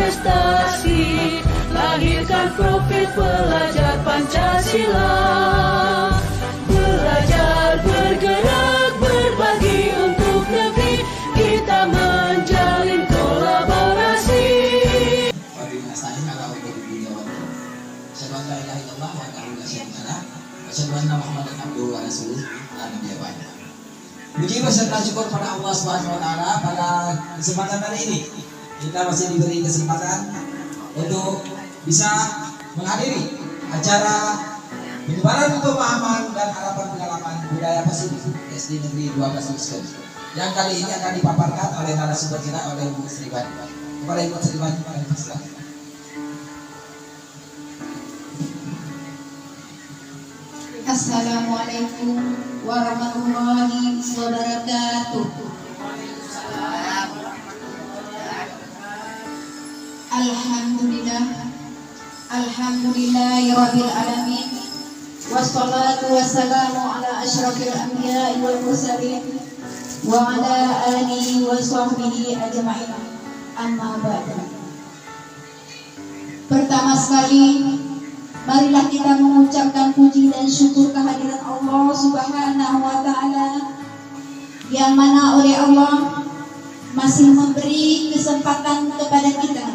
berprestasi, lahirkan profil pelajar Pancasila. Belajar, bergerak, berbagi untuk negeri, kita menjalin kolaborasi. Puji beserta syukur pada Allah Subhanahu wa taala. Pada kesempatan kali ini kita masih diberi kesempatan untuk bisa menghadiri acara penyebaran pemahaman dan harapan pengalaman budaya positif SD Negeri 12 Muslim yang kali ini akan dipaparkan oleh narasumber kita, oleh Ibu Sriwati. Kepada Ibu Sriwati, kami persilakan. Assalamualaikum warahmatullahi wabarakatuh. Alhamdulillahirabbil alamin. Wassalatu wassalamu ala asyrafil anbiya'i wal mursalin wa ala alihi wa sahbihi ajma'in. Amma ba'du. Pertama sekali, marilah kita mengucapkan puji dan syukur kehadiran Allah Subhanahu wa taala, yang mana oleh Allah masih memberi kesempatan kepada kita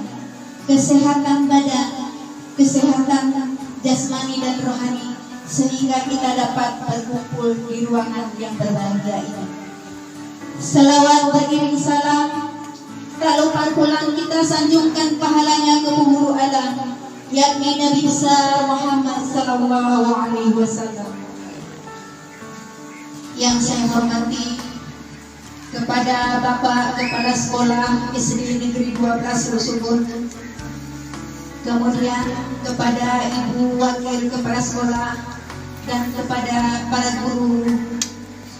kesehatan badan, kesehatan jasmani dan rohani, sehingga kita dapat berkumpul di ruangan yang berbahagia ini. Selawat beriring salam, tak lupa pulang kita sanjungkan pahalanya ke penghulu alam, yakni Nabi besar Muhammad sallallahu alaihi wasallam. Yang saya hormati kepada Bapak Kepala Sekolah SD Negeri 12 Rusubun, kemudian kepada Ibu Wakil Kepala Sekolah, dan kepada para guru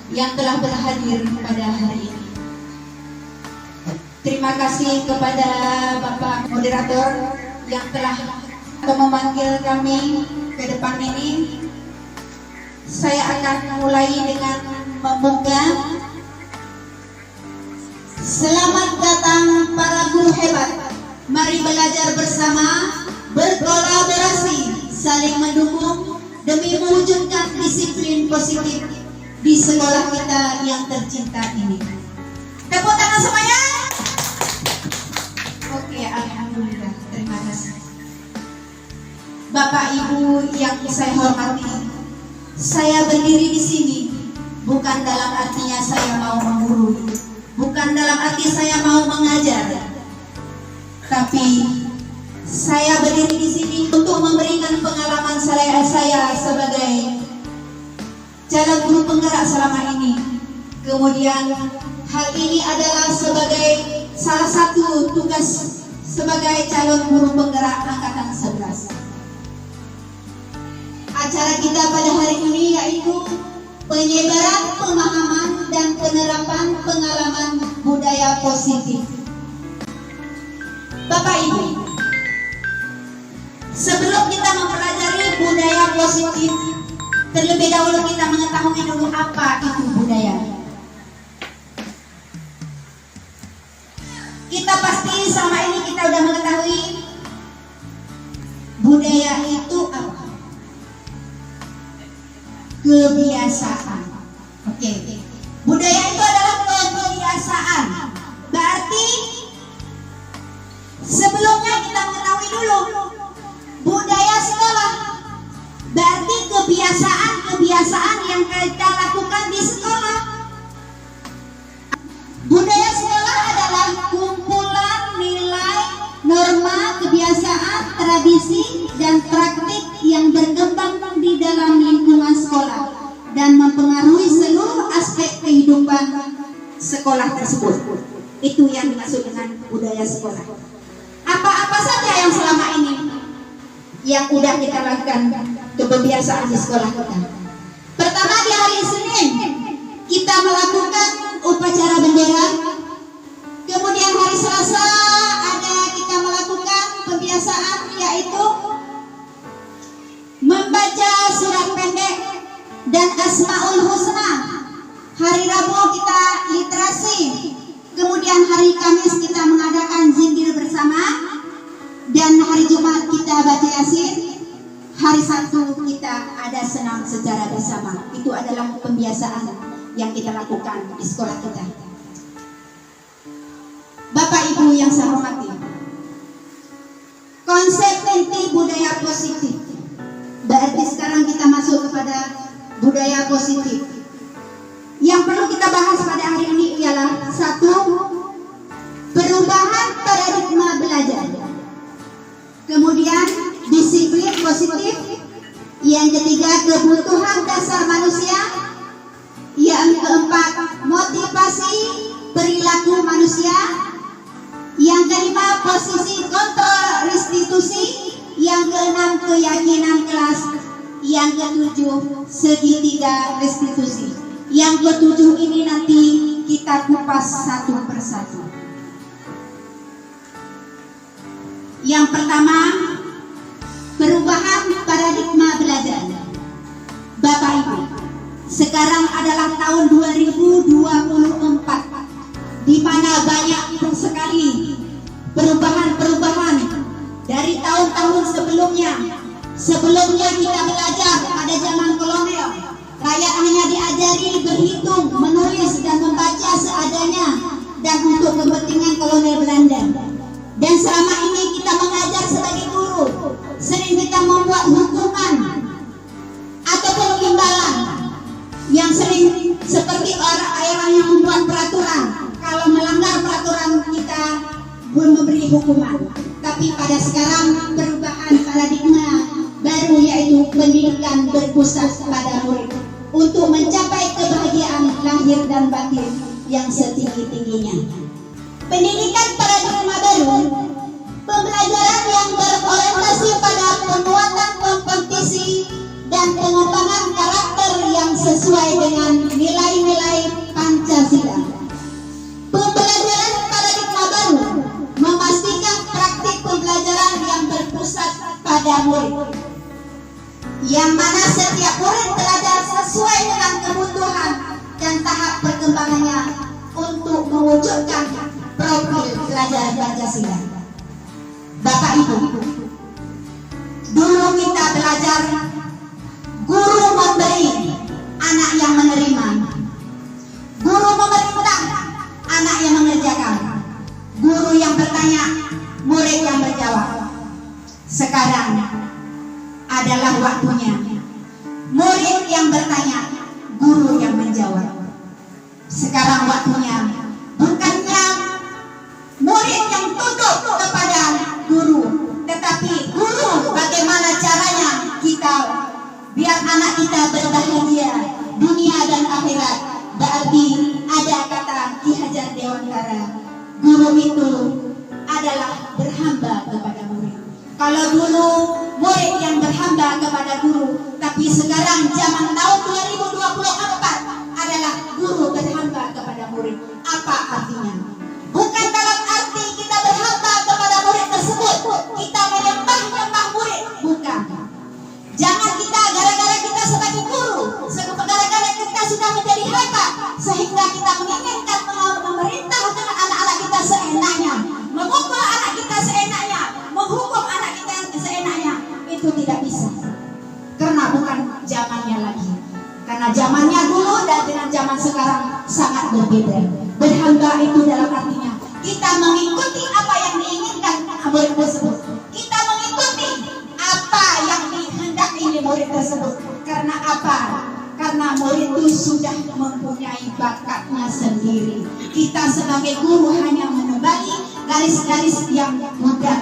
yang telah berhadir pada hari ini. Terima kasih kepada Bapak Moderator yang telah memanggil kami ke depan ini. Saya akan mulai dengan membuka. Selamat datang para guru hebat. Mari belajar bersama, berkolaborasi, saling mendukung demi mewujudkan disiplin positif di sekolah kita yang tercinta ini. Tepuk tangan semuanya. Oke, alhamdulillah. Terima kasih. Bapak Ibu yang saya hormati, saya berdiri di sini bukan dalam artinya saya mau menggurui, bukan dalam arti saya mau mengajar, tapi saya berdiri di sini untuk memberikan pengalaman saya sebagai calon guru penggerak selama ini. Kemudian hal ini adalah sebagai salah satu tugas sebagai calon guru penggerak angkatan 11. Acara kita pada hari ini yaitu penyebaran pemahaman dan penerapan pengalaman budaya positif. Bapak Ibu, sebelum kita mempelajari budaya positif, terlebih dahulu kita mengetahui dulu apa itu budaya. Kita pasti selama ini kita sudah mengetahui budaya itu apa? Kebiasaan. Oke. Budaya itu adalah kebiasaan. Berarti sebelumnya kita mengetahui dulu budaya sekolah. Berarti kebiasaan yang kita lakukan di sekolah. Budaya sekolah adalah kumpulan nilai, norma, kebiasaan, tradisi, dan praktik yang berkembang di dalam lingkungan sekolah dan mempengaruhi seluruh aspek kehidupan sekolah tersebut. Itu yang dimaksud dengan budaya sekolah. Apa-apa saja yang selama ini yang udah kita lakukan kebiasaan di sekolah kita. Pertama, di hari Senin kita melakukan upacara bendera. Kemudian hari Selasa ada kita melakukan kebiasaan yaitu membaca surat pendek dan Asmaul Husna. Hari Rabu kita literasi. Kemudian hari Kamis kita mengadakan zikir bersama. Kemudian hari Jumat kita baca Yasin, hari Sabtu kita ada senam secara bersama. Itu adalah pembiasaan yang kita lakukan di sekolah kita. Bapak Ibu yang saya hormati, konsep inti budaya positif. Berarti sekarang kita masuk kepada budaya positif. Yang perlu kita bahas pada hari ini ialah satu, perubahan paradigma belajar. Kemudian disiplin positif. Yang ketiga, kebutuhan dasar manusia. Yang keempat, motivasi perilaku manusia. Yang kelima, posisi kontrol restitusi. Yang keenam, keyakinan kelas. Yang ketujuh, segitiga restitusi. Yang ketujuh ini nanti kita kupas satu persatu. Yang pertama, perubahan paradigma belajar. Bapak Ibu, sekarang adalah tahun 2024, di mana banyak sekali perubahan-perubahan dari tahun-tahun sebelumnya. Sebelumnya kita belajar pada zaman kolonial, rakyat hanya diajari berhitung, menulis dan membaca seadanya dan untuk kepentingan kolonial Belanda. Dan selama ini kita mengajar sebagai guru, sering kita membuat hukuman ataupun imbalan yang sering seperti orang yang membuat peraturan. Kalau melanggar peraturan kita memberi hukuman. Tapi pada sekarang perubahan paradigma baru, yaitu pendidikan berpusat pada murid untuk mencapai kebahagiaan lahir dan batin yang setinggi-tingginya. Pendidikan paradigma baru, pembelajaran yang berorientasi pada penguatan kompetisi dan pengembangan karakter yang sesuai dengan nilai-nilai Pancasila. Pembelajaran paradigma baru memastikan praktik pembelajaran yang berpusat pada murid, yang mana setiap murid belajar sesuai dengan kebutuhan dan tahap perkembangannya untuk mewujudkan profil pelajar Pancasila. Bapak Ibu, dulu kita belajar guru memberi, anak yang menerima. Guru memerintah, anak yang mengerjakan. Guru yang bertanya, murid yang berjawab. Sekarang adalah waktunya murid yang bertanya, guru yang menjawab. Sekarang waktunya bukannya murid yang tunduk kepada guru, tetapi guru bagaimana caranya kita biar anak kita berbahagia dunia dan akhirat. Berarti ada kata Ki Hajar Dewantara, guru itu adalah berhamba kepada murid. Kalau dulu murid yang berhamba kepada guru, tapi sekarang zaman tahun 2024 adalah guru berhamba kepada murid. Apa artinya? Bukan dalam arti kita berhamba kepada murid tersebut, kita menyembah murid, bukan. Jangan kita gara-gara kita sebagai guru, gara-gara kita sudah menjadi hebat, sehingga kita menginginkan memerintah dengan anak-anak kita seenaknya, memukul anak kita seenaknya, menghukum anak kita seenaknya. Itu tidak bisa, karena bukan zamannya lagi. Karena zamannya dulu dan dengan zaman sekarang sangat berbeda. Berhamba itu dalam artinya kita mengikuti apa yang diinginkan murid tersebut. Kita mengikuti apa yang dihendaki murid tersebut. Karena apa? Karena murid itu sudah mempunyai bakatnya sendiri. Kita sebagai guru hanya menebali garis-garis yang mudah.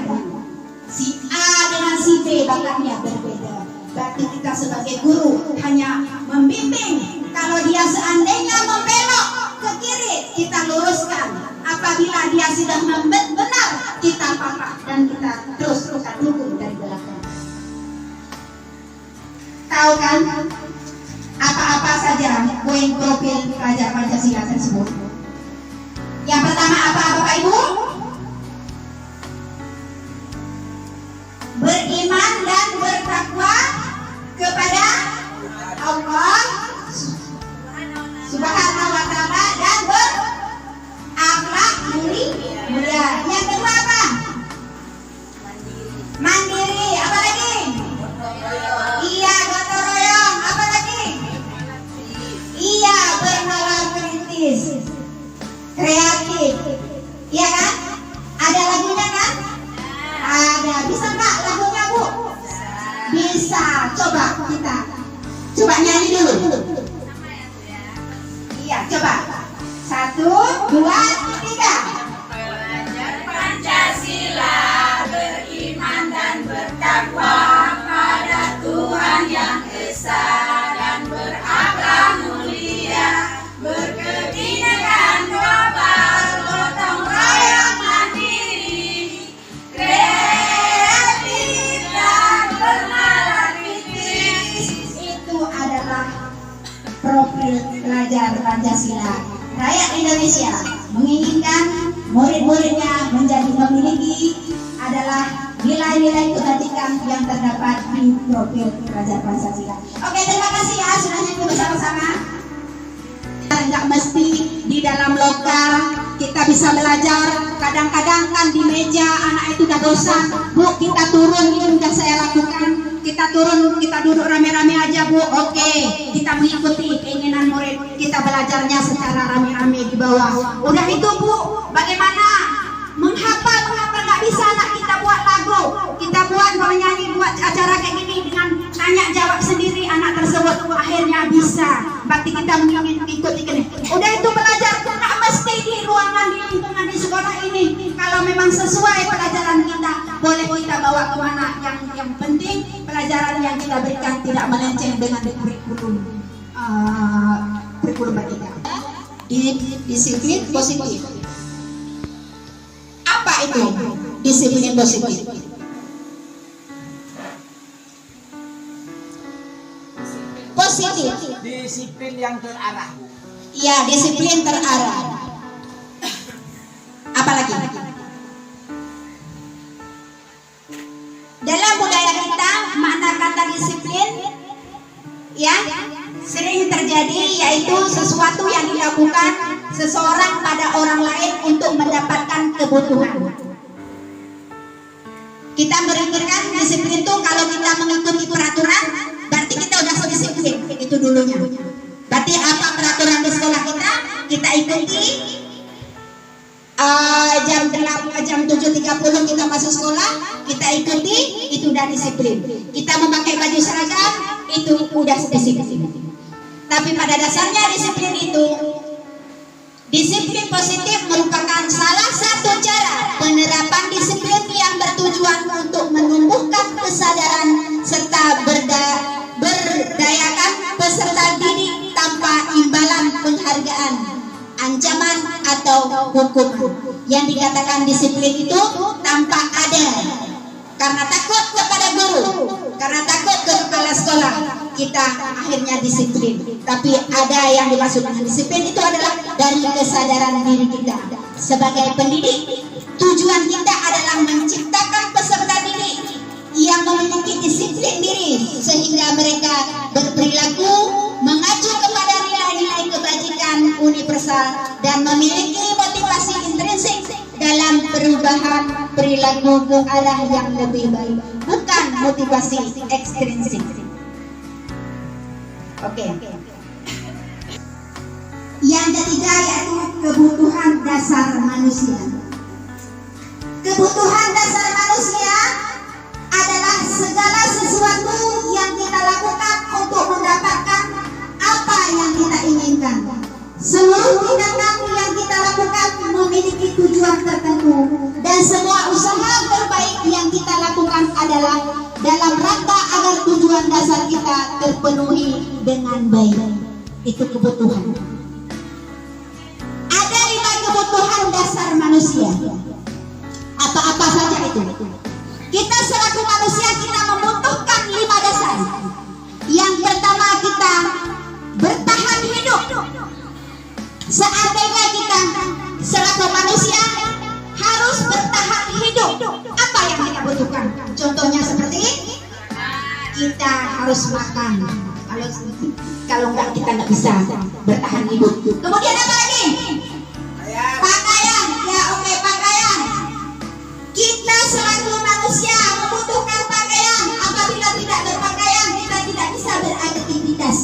Si A dengan si B bakatnya berbeda. Berarti kita sebagai guru hanya membimbing. Kalau dia seandainya membelok ke kiri, kita luruskan. Apabila dia sudah benar, kita papak dan kita terus-terusan dukung dari belakang. Tahu kan apa-apa saja poin profil pelajar Pancasila tersebut? Yang pertama apa Bapak Ibu? Beriman dan bertakwa kepada Allah Subhanahu wa ta'ala dan berakhlak mulia. Yang kedua apa? bisa. Coba kita coba nyanyi dulu. Iya, coba. 1, 2, 3. Belajar Pancasila, beriman dan bertakwa pada Tuhan yang Esa dan berakhlak mulia, berkebinekaan global, gotong royong mandiri, kreatif dan bernalar kritis. Itu adalah profil pelajar Pancasila. Rakyat Indonesia menginginkan murid-muridnya menjadi memiliki adalah nilai-nilai kebajikan yang terdapat di profil pelajar Pancasila. Oke, terima kasih ya sudah nyanyi bersama-sama. Nggak mesti di dalam lokal kita bisa belajar. Kadang-kadang kan di meja anak itu udah bosan, Bu, kita turun, ini udah saya lakukan. Kita turun, kita duduk rame-rame aja, Bu. Oke, kita mengikuti keinginan murid, kita belajarnya secara rame-rame di bawah. Udah itu, Bu, bagaimana menghafal nggak bisa, anak kita buat lagu, kita buat menyanyi, buat acara kayak gini dengan tanya jawab sendiri, anak tersebut akhirnya bisa. Berarti kita mengikuti ini. Udah itu belajar, nggak mesti di ruangan, di lingkungan di sekolah ini. Kalau memang sesuai pelajaran kita, boleh kita bawa kemana. Yang penting pelajaran yang kita berikan tidak melenceng dengan kurikulum kita. Disiplin positif. Apa itu disiplin positif? Positif. Disiplin yang terarah, Bu. Iya, disiplin terarah. Apalagi? Dalam budaya kita, makna kata disiplin ya sering terjadi, yaitu sesuatu yang dilakukan seseorang pada orang lain untuk mendapatkan kebutuhan. Kita berpikirkan disiplin itu kalau kita mengikuti peraturan, berarti kita udah disiplin. Itu dulunya. Berarti apa peraturan di sekolah kita ikuti. Jam 7.30 kita masuk sekolah, kita ikuti, itu udah disiplin. Kita memakai baju seragam, itu udah disiplin. Tapi pada dasarnya disiplin itu, disiplin positif merupakan salah satu cara penerapan disiplin yang bertujuan untuk menumbuhkan kesadaran serta berdayakan peserta didik tanpa imbalan penghargaan, ancaman atau hukum. Yang dikatakan disiplin itu tanpa ada, karena takut kepada guru, karena takut ke kepala sekolah, kita akhirnya disiplin. Tapi ada yang dimaksud dengan disiplin itu adalah dari kesadaran diri kita sebagai pendidik. Tujuan kita adalah menciptakan peserta didik yang memiliki disiplin diri sehingga mereka berperilaku mengacu kepada nilai-nilai kebajikan universal dan memiliki motivasi intrinsik dalam perubahan perilaku ke arah yang lebih baik, bukan motivasi ekstrinsik. Oke. Yang ketiga yaitu kebutuhan dasar manusia. Kebutuhan dasar manusia adalah segala sesuatu yang kita lakukan untuk mendapatkan apa yang kita inginkan. Seluruh tindakan yang kita lakukan memiliki tujuan tertentu, dan semua usaha terbaik yang kita lakukan adalah dalam rangka agar tujuan dasar kita terpenuhi dengan baik. Itu kebutuhan. Ada 5 kebutuhan dasar manusia. Apa-apa saja itu? Kita selaku manusia, kita membutuhkan 5 dasar. Yang pertama, kita bertahan hidup. Seandainya kita selaku manusia harus bertahan hidup, apa yang kita butuhkan? Contohnya seperti kita harus makan. Kalau enggak, kita nggak bisa bertahan hidup. Kemudian apa lagi? Pakaian. Ya, oke, pakaian. Kita selaku manusia membutuhkan pakaian. Apabila tidak berpakaian, kita tidak bisa beraktivitas.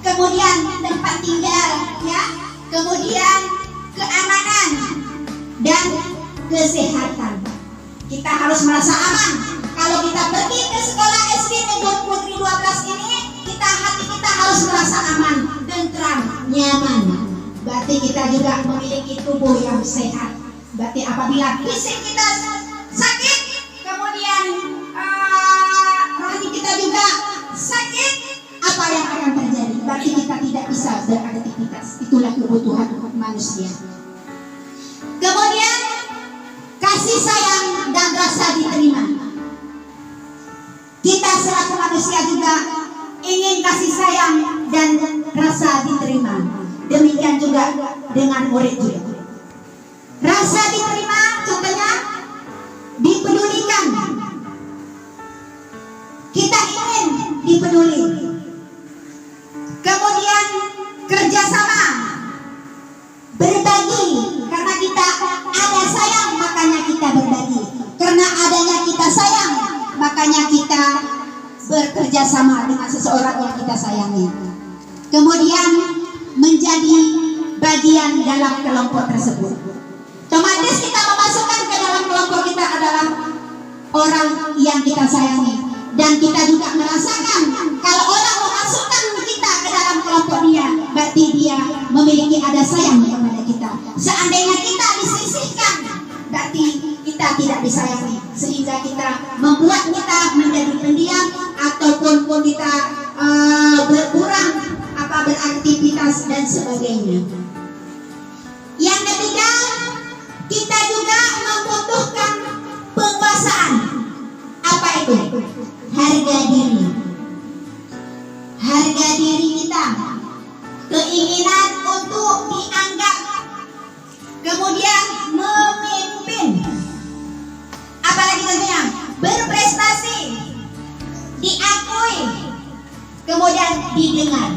Kemudian tempat tinggal, ya. Kemudian keamanan dan kesehatan. Kita harus merasa aman. Kalau kita pergi ke sekolah SD negeri harus merasa aman, tentram, nyaman. Berarti kita juga memiliki tubuh yang sehat. Berarti apabila fisik kita sakit, kemudian rohani kita juga sakit, apa yang akan terjadi? Berarti kita tidak bisa beraktivitas. Itulah kebutuhan manusia. Kemudian kasih sayang dan rasa diterima. Kita selaku manusia juga ingin kasih sayang dan rasa diterima. Demikian juga dengan murid juga. Rasa diterima contohnya dipedulikan. Kita ingin dipeduli. Kemudian kerjasama, berbagi. Karena kita ada sayang, makanya kita berbagi. Karena adanya kita sayang, makanya kita bekerja sama dengan seseorang yang kita sayangi. Kemudian menjadi bagian dalam kelompok tersebut. Otomatis kita memasukkan ke dalam kelompok kita adalah orang yang kita sayangi. Dan kita juga merasakan kalau orang memasukkan kita ke dalam kelompok dia, berarti dia memiliki ada sayang kepada kita. Seandainya kita disisihkan, berarti kita tidak disayangi, sehingga kita membuat kita menjadi pendiam ataupun kita berkurang beraktivitas dan sebagainya. Yang ketiga, kita juga membutuhkan penguasaan. Apa itu? Harga diri. Harga diri kita, keinginan untuk dianggap, kemudian memimpin, apalagi tentunya berprestasi, diakui, kemudian didengar.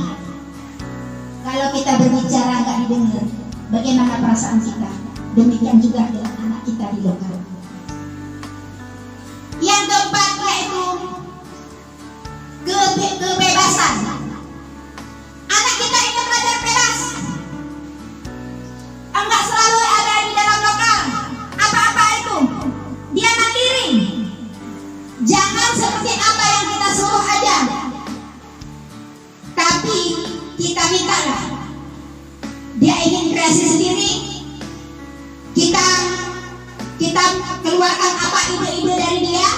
Kalau kita berbicara nggak didengar, bagaimana perasaan kita? Demikian juga dengan anak kita di lokal. Yang keempat yaitu kebebasan. Anak kita ingin belajar bebas, enggak selalu ada di dalam lokal. Apa-apa itu dia mandiri. Jangan seperti apa yang kita suruh aja, tapi kita mintalah dia ingin kreasi sendiri. Kita keluarkan apa ide-ide dari dia,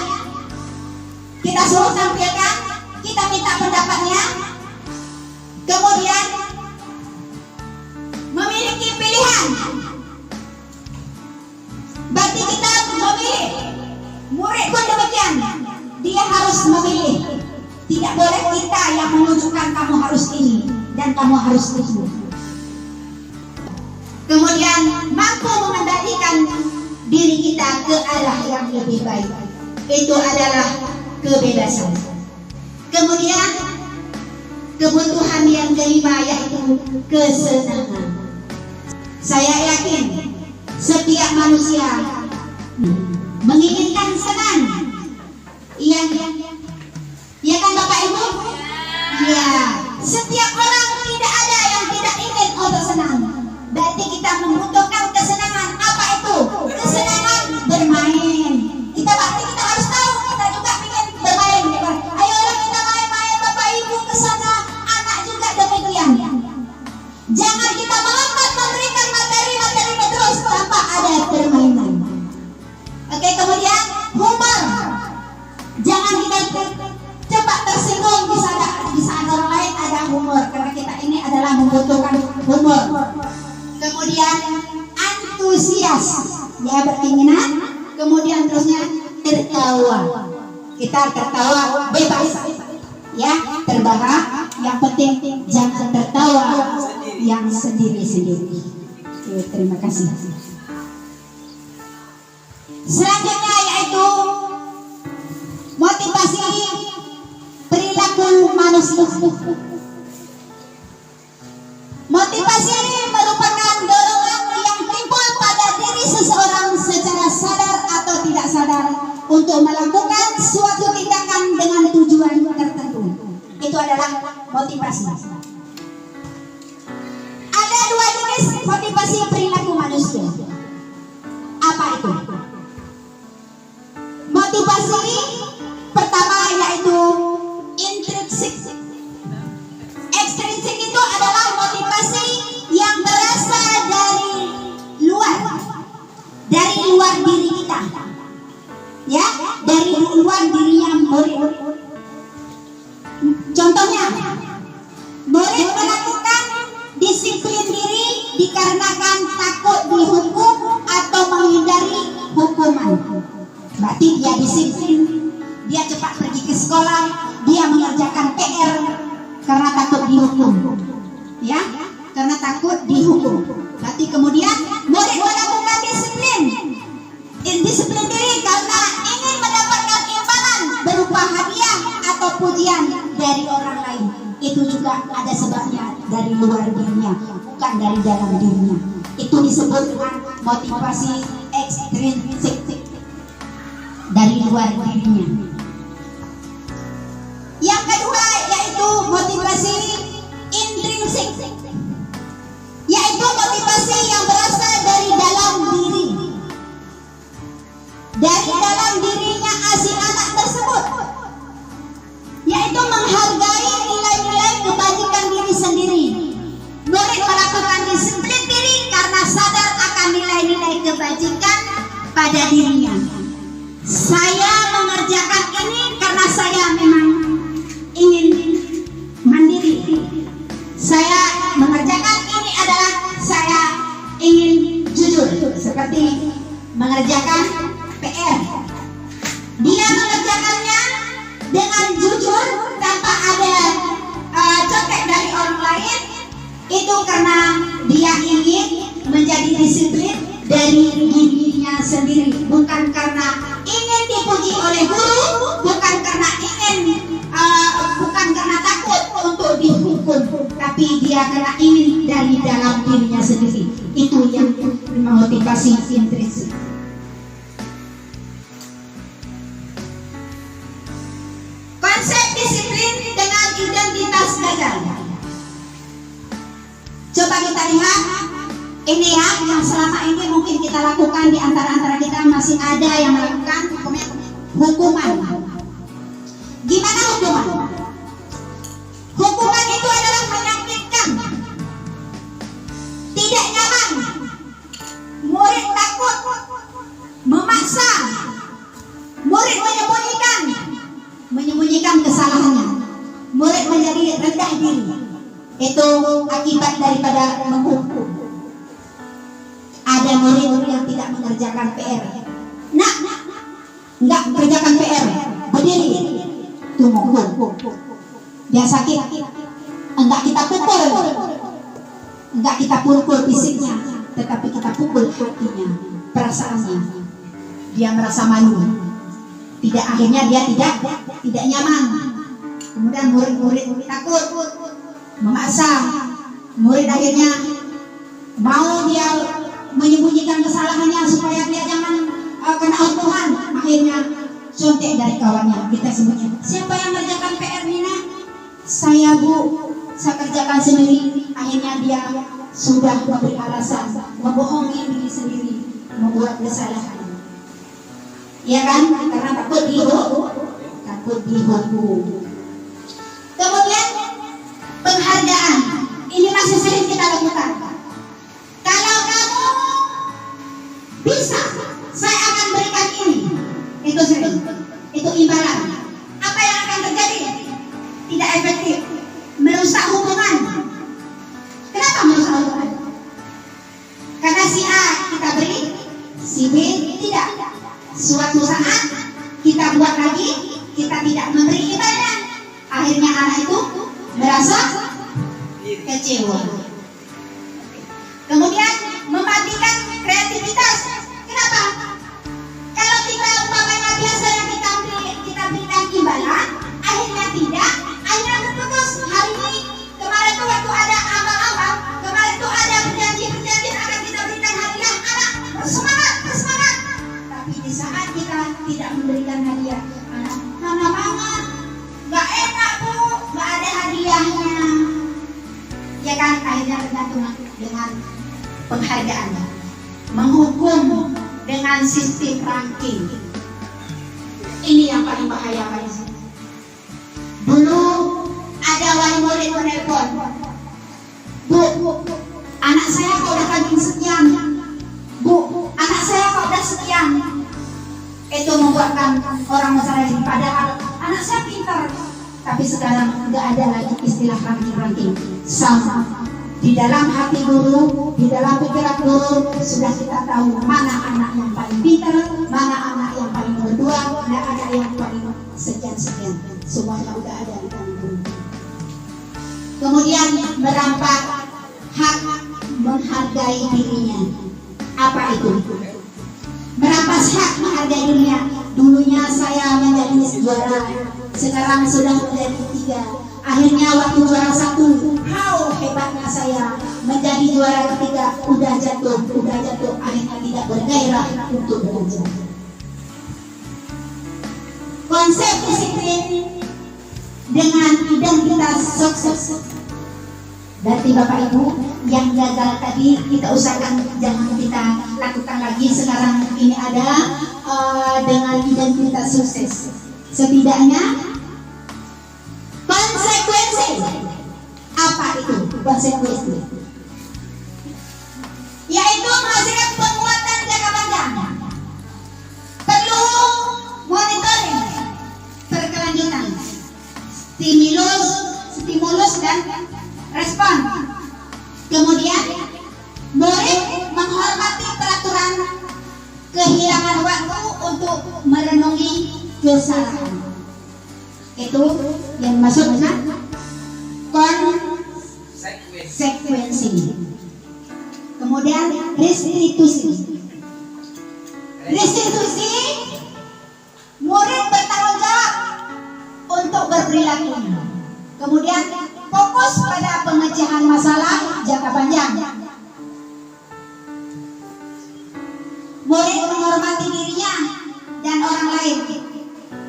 kita suruh tampilkan, kita minta pendapatnya, kemudian memiliki pilihan. Berarti kita memilih. Murid pun demikian, dia harus memilih. Tidak boleh kita yang menunjukkan kamu harus ini dan kamu harus itu. Kemudian mampu mengendalikan diri kita ke arah yang lebih baik. Itu adalah kebebasan. Kemudian kebutuhan yang kelima yaitu kesenangan. Saya yakin setiap manusia menginginkan senang. Iya kan Bapak Ibu? Ya, setiap orang tidak ada yang tidak ingin untuk senang. Berarti kita membutuhkan kesenangan. Apa itu? Kesenangan bermain. Kita harus tahu, kita juga ingin bermain. Ayolah kita main-main Bapak Ibu ke sana. Anak juga demikian. Jangan kita melompat memberikan materi-materi terus tanpa ada permainan. Oke, kemudian humor. Jangan kita cepat tersinggung di saat orang lain ada humor, karena kita ini adalah membutuhkan humor. Kemudian antusias, ya berkeinginan. Kemudian terusnya tertawa. Kita tertawa bebas, ya terbahak. Yang penting jangan tertawa yang sendiri-sendiri. Terima kasih. Selanjutnya yaitu motivasi perilaku manusia. Motivasi merupakan dorongan yang timbul pada diri seseorang secara sadar atau tidak sadar untuk melakukan suatu tindakan dengan tujuan tertentu. Itu adalah motivasi. Ada dua jenis motivasi perilaku manusia. Apa itu? Motivasi pertama yaitu intrinsik, ekstrinsik. dihukum, ya, karena takut dihukum. Berarti kemudian murid melakukan disiplin diri karena ingin mendapatkan imbalan berupa hadiah atau pujian dari orang lain. Itu juga ada sebabnya dari luar dirinya, bukan dari dalam dirinya. Itu disebut dengan motivasi ekstrinsik, dari luar dirinya. Yang kedua yaitu motivasi intrinsik, yaitu motivasi yang berasal dari dalam diri, dari dalam dirinya si anak tersebut, yaitu menghargai nilai-nilai kebajikan diri sendiri. Murid melakukan disiplin diri karena sadar akan nilai-nilai kebajikan pada dirinya. Saya mengerjakan ini karena saya memang ingin mandiri. Saya mengerjakan ini adalah saya ingin jujur, seperti mengerjakan PR. Dia mengerjakannya dengan jujur tanpa ada contek dari orang lain. Itu karena dia ingin menjadi disiplin dari dirinya sendiri, bukan karena ingin dipuji oleh guru, bukan karena bukan karena takut untuk dihukum, tapi dia karena ingin dari dalam dirinya sendiri. Itu yang memotivasi intrinsik. Konsep disiplin dengan identitas gagal. Coba kita lihat ini ya, yang selama ini mungkin kita lakukan di antara kita masih ada yang melakukan hukuman. Gimana hukuman? Hukuman itu adalah menyakitkan, tidak nyaman. Murid takut, memaksa. Murid menyembunyikan kesalahannya. Murid menjadi rendah diri. Itu akibat daripada menghukum. Ada murid yang tidak mengerjakan PR. Enggak mengerjakan PR, berdiri, tunggu. Dia sakit, enggak kita pukul fisiknya, tetapi kita pukul hatinya, perasaannya. Dia merasa malu. Akhirnya dia tidak nyaman. Kemudian murid takut, memaksa. Murid akhirnya mau dia menyembunyikan kesalahannya supaya dia jangan kena hukuman. Akhirnya contek dari kawannya. Kita sebutnya, siapa yang mengerjakan PR Nina? Saya Bu, saya kerjakan sendiri. Akhirnya dia sudah memberi alasan, membohongi diri sendiri, membuat kesalahan. Ya kan? Karena takut dihukum. Kemudian penghargaan. Ini masih sering kita lakukan. Kalau kamu bisa, saya akan berikan ini. Itu sering. Itu imbalan. Apa yang akan terjadi? Tidak efektif. Merusak hubungan. Kenapa merusak hubungan? Karena si A kita beri, si B tidak. Suatu saat kita buat lagi, kita tidak memberi imbalan. Akhirnya anak itu merasa kecewa. Kemudian mematikan kreativitas. Kenapa? Kalau kita umpamanya biasanya kita berikan imbalan, akhirnya tidak, akhirnya terputus. Hari ini kemarin tuh waktu ada abang-abang, kemarin tuh ada perjanjian akan kita berikan hadiah, anak bersemangat. Tapi di saat kita tidak memberikan hadiah, anak mana nggak enak Bu, nggak ada hadiahnya. Ya kan, akhirnya tergantung dengan penghargaan, menghukum dengan sistem ranking. Ini yang paling bahaya guys. Dulu ada wali murid menelpon, Bu, anak saya kok udah ranking sekian. Bu, anak saya kok udah sekian. Itu membuatkan orang masyarakat ini, padahal anak saya pintar. Tapi sekarang nggak ada lagi istilah ranking. Sama di dalam hati guru, di dalam pikiran guru sudah kita tahu mana anak yang paling pintar, mana anak yang paling nomor 2, dan ada yang paling sekian. Semuanya udah ada di dalam guru. kemudian merampas hak menghargai dirinya. Apa itu? Merampas hak menghargai dirinya. Dulunya saya menjadi juara, sekarang sudah menjadi 3. Akhirnya waktu juara 1, hebatnya saya menjadi juara ketiga, udah jatuh, akhirnya tidak bergairah untuk belajar. Konsep disiplin dengan identitas sukses. Berarti Bapak Ibu, yang gagal tadi kita usahakan jangan kita lakukan lagi. Sekarang ini ada dengan identitas sukses. Setidaknya konsekuensi. Apa itu konsekuensi? Yaitu menghasilkan penguatan jangka panjang. Perlu monitoring berkelanjutan, stimulus dan respon. Kemudian murid menghormati peraturan, kehilangan waktu untuk merenungi kesalahan. Itu yang maksudnya konsekuensi. Kemudian restitusi. Restitusi, murid bertanggung jawab untuk berperilaku. Kemudian fokus pada pemecahan masalah jangka panjang. Murid menghormati dirinya dan orang lain.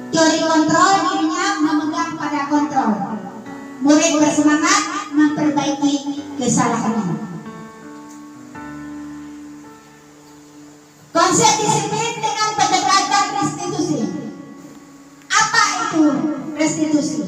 Teori kontrol, dirinya memegang pada kontrol. Murid bersemangat memperbaiki kesalahannya. Konsep disiplin dengan pendekatan restitusi. Apa itu restitusi?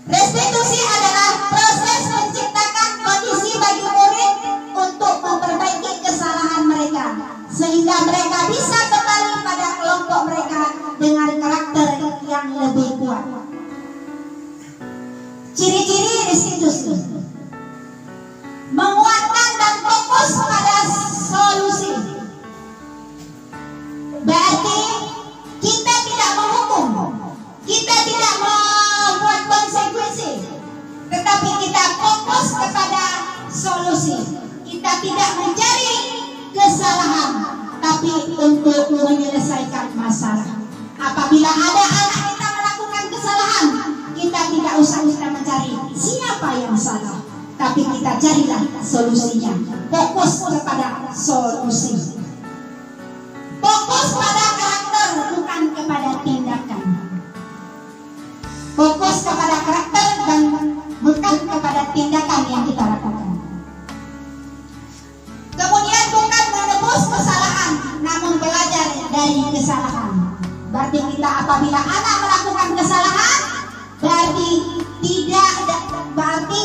Restitusi adalah proses menciptakan kondisi bagi murid untuk memperbaiki kesalahan mereka, sehingga mereka bisa kembali pada kelompok mereka dengan karakter yang lebih kuat. Ciri-ciri restitusi: menguatkan dan fokus pada solusi. Berarti kita tidak menghukum, kita tidak membuat konsekuensi, tetapi kita fokus kepada solusi. Kita tidak mencari kesalahan, tapi untuk menyelesaikan masalah. Apabila ada anak kita melakukan kesalahan, kita tidak usah mencari siapa yang salah, tapi kita carilah solusinya. Fokus kepada solusi. Fokus pada karakter, bukan kepada tindakan. Fokus kepada karakter dan bukan kepada tindakan yang kita lakukan. Kemudian bukan menebus kesalahan, namun belajar dari kesalahan. Berarti kita apabila anak melakukan kesalahan, berarti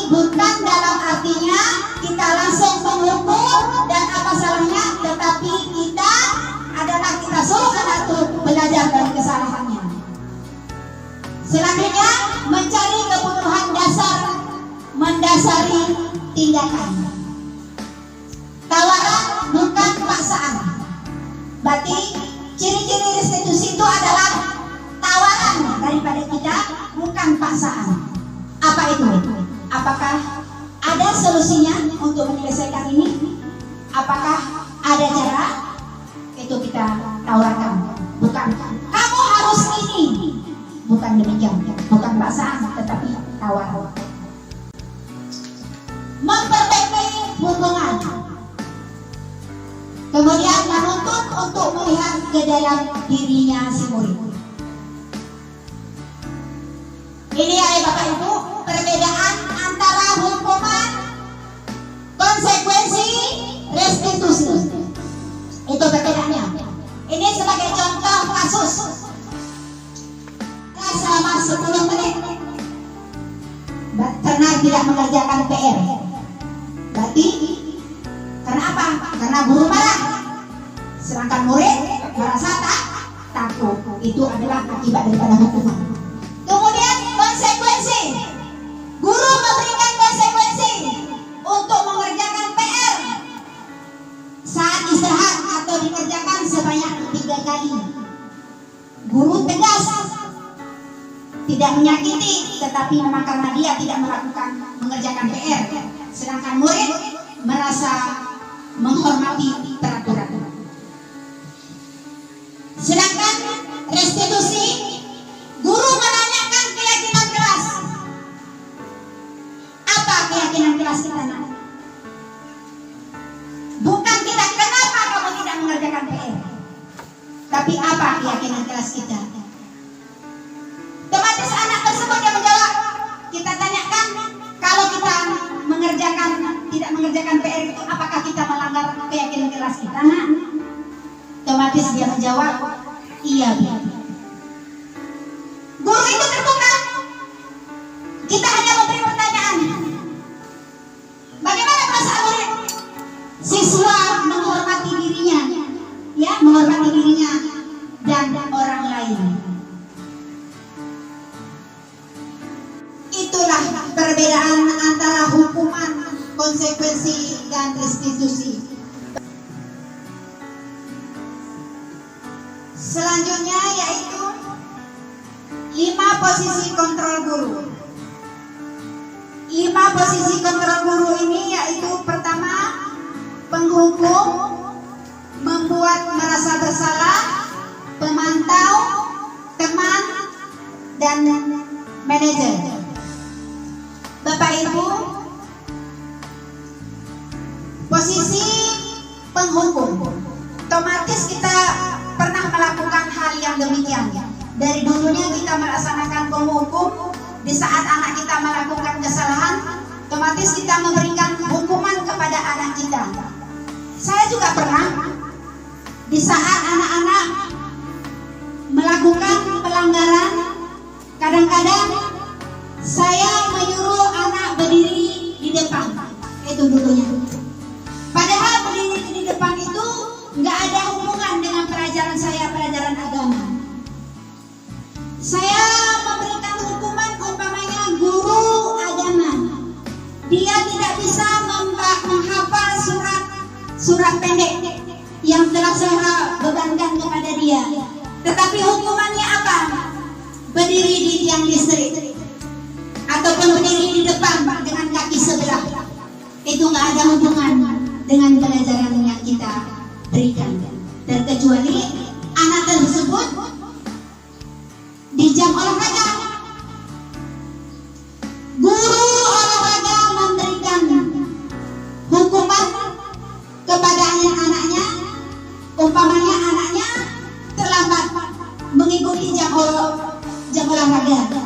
bukan dalam artinya kita langsung menghukum dan apa salahnya, tetapi kita suruh anak itu belajar dari kesalahannya. Selanjutnya mencari kebutuhan dasar mendasari tindakan. Tawaran bukan paksaan. Berarti ciri-ciri restitusi itu adalah tawaran daripada kita, bukan paksaan. Apa itu? Apakah ada solusinya untuk menyelesaikan ini? Apakah ada cara? Itu kita tawarkan. Bukan kamu harus ini. Bukan demikian. Bukan paksaan, tetapi tawaran. Memperbaiki hubungan. Kemudian menuntut untuk melihat ke dalam dirinya si murid. Ini ya Bapak Ibu, perbedaan antara hukuman, konsekuensi, restitusi. Itu perbedaannya. Ini sebagai contoh kasus. Selama 10 menit karena tidak mengerjakan PR. Berarti karena apa? Karena guru marah. Sedangkan murid merasa takut. Itu adalah akibat daripada hukuman. Kemudian konsekuensi. Guru memberikan konsekuensi untuk mengerjakan PR saat istirahat atau dikerjakan sebanyak 3 kali. Guru tegas. tidak menyakiti, tetapi memang karena dia tidak mengerjakan PR, sedangkan murid merasa menghormati peraturan. Sedangkan restitusi, guru menanyakan keyakinan kelas. Apa keyakinan kelas kita? Bukan kita kenapa kamu tidak mengerjakan PR, tapi apa keyakinan kelas kita? Otomatis anak tersebut yang menjawab. Kita tanyakan, kalau kita tidak mengerjakan PR itu, apakah kita melanggar keyakinan kelas kita? Nah, otomatis dia menjawab, iya. Guru itu terbuka. Kita hanya memberi pertanyaan. Bagaimana perasaan murid? Siswa menghormati dirinya, ya, menghormati dirinya dan orang lain. Itulah perbedaan antara hukuman, konsekuensi, dan restitusi. Selanjutnya yaitu 5 posisi kontrol guru. 5 posisi kontrol guru ini yaitu: pertama, penghukum, membuat merasa bersalah, pemantau, teman, dan manajer. Bapak Ibu, posisi penghukum, otomatis kita pernah melakukan hal yang demikian. Dari dulunya kita melaksanakan penghukum. Di saat anak kita melakukan kesalahan, otomatis kita memberikan hukuman kepada anak kita. Saya juga pernah, di saat anak-anak melakukan pelanggaran, kadang-kadang saya menyuruh anak berdiri di depan. Itu dulunya. Padahal berdiri di depan itu nggak ada hubungan dengan pelajaran saya, pelajaran agama. Saya memberikan hukuman, umpamanya guru agama, dia tidak bisa menghafal surat pendek yang telah saya bebankan kepada dia. Tetapi hukumannya apa? Berdiri di tiang listrik ataupun berdiri di depan dengan kaki sebelah. Itu nggak ada hubungan dengan pelajaran yang kita berikan. Terkecuali anak tersebut di jam olahraga, guru olahraga memberikan hukuman kepada anaknya, umpamanya anaknya terlambat mengikuti jam olahraga.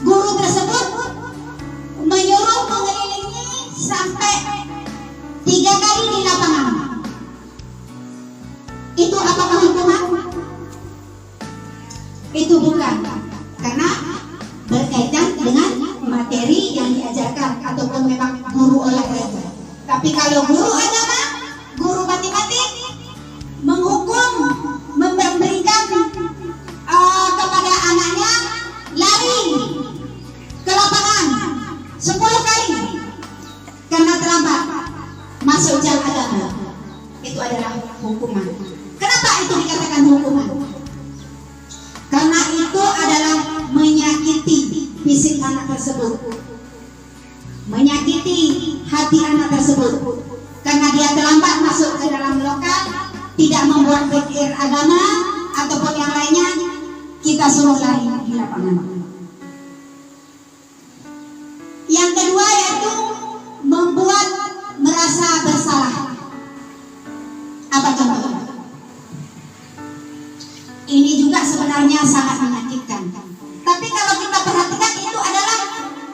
Guru tersebut menyuruh mengelilingi sampai 3 kali di lapangan. Itu apakah hukuman? Itu bukan, karena berkaitan dengan materi yang diajarkan ataupun memang guru olahraga. Tapi kalau guru agama, guru matematik menghukum, memberikan kepada anaknya lari ke lapangan 10 kali karena terlambat masuk jam agama. Itu adalah hukuman. Kenapa itu dikatakan hukuman? Karena itu adalah menyakiti fisik anak tersebut, menyakiti hati anak tersebut, karena dia terlambat masuk ke dalam lokal, tidak membuat pikir agama ataupun yang lainnya, kita suruh lari di lapangan. Yang kedua yaitu membuat merasa bersalah. Apa contohnya? Ini juga sebenarnya sangat menyakitkan. Tapi kalau kita perhatikan, itu adalah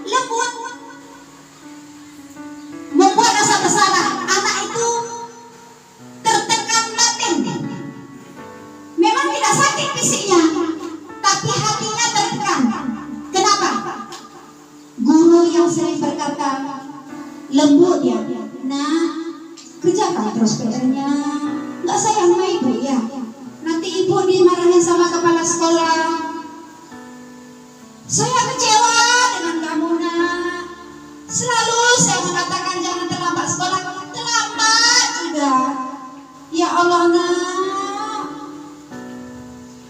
lembut, membuat rasa bersalah. Anak itu tertekan batin. Memang tidak sakit fisiknya, tapi hatinya tertekan. Kenapa? Guru yang sering berkata lembut ya, nah kerjakan terus PR-nya, nggak sayang sama ibu ya. Nanti ibu dimarahin sama kepala sekolah. Saya kecewa dengan kamu nak. Selalu saya mengatakan jangan terlambat sekolah, terlambat juga. Ya Allah nak.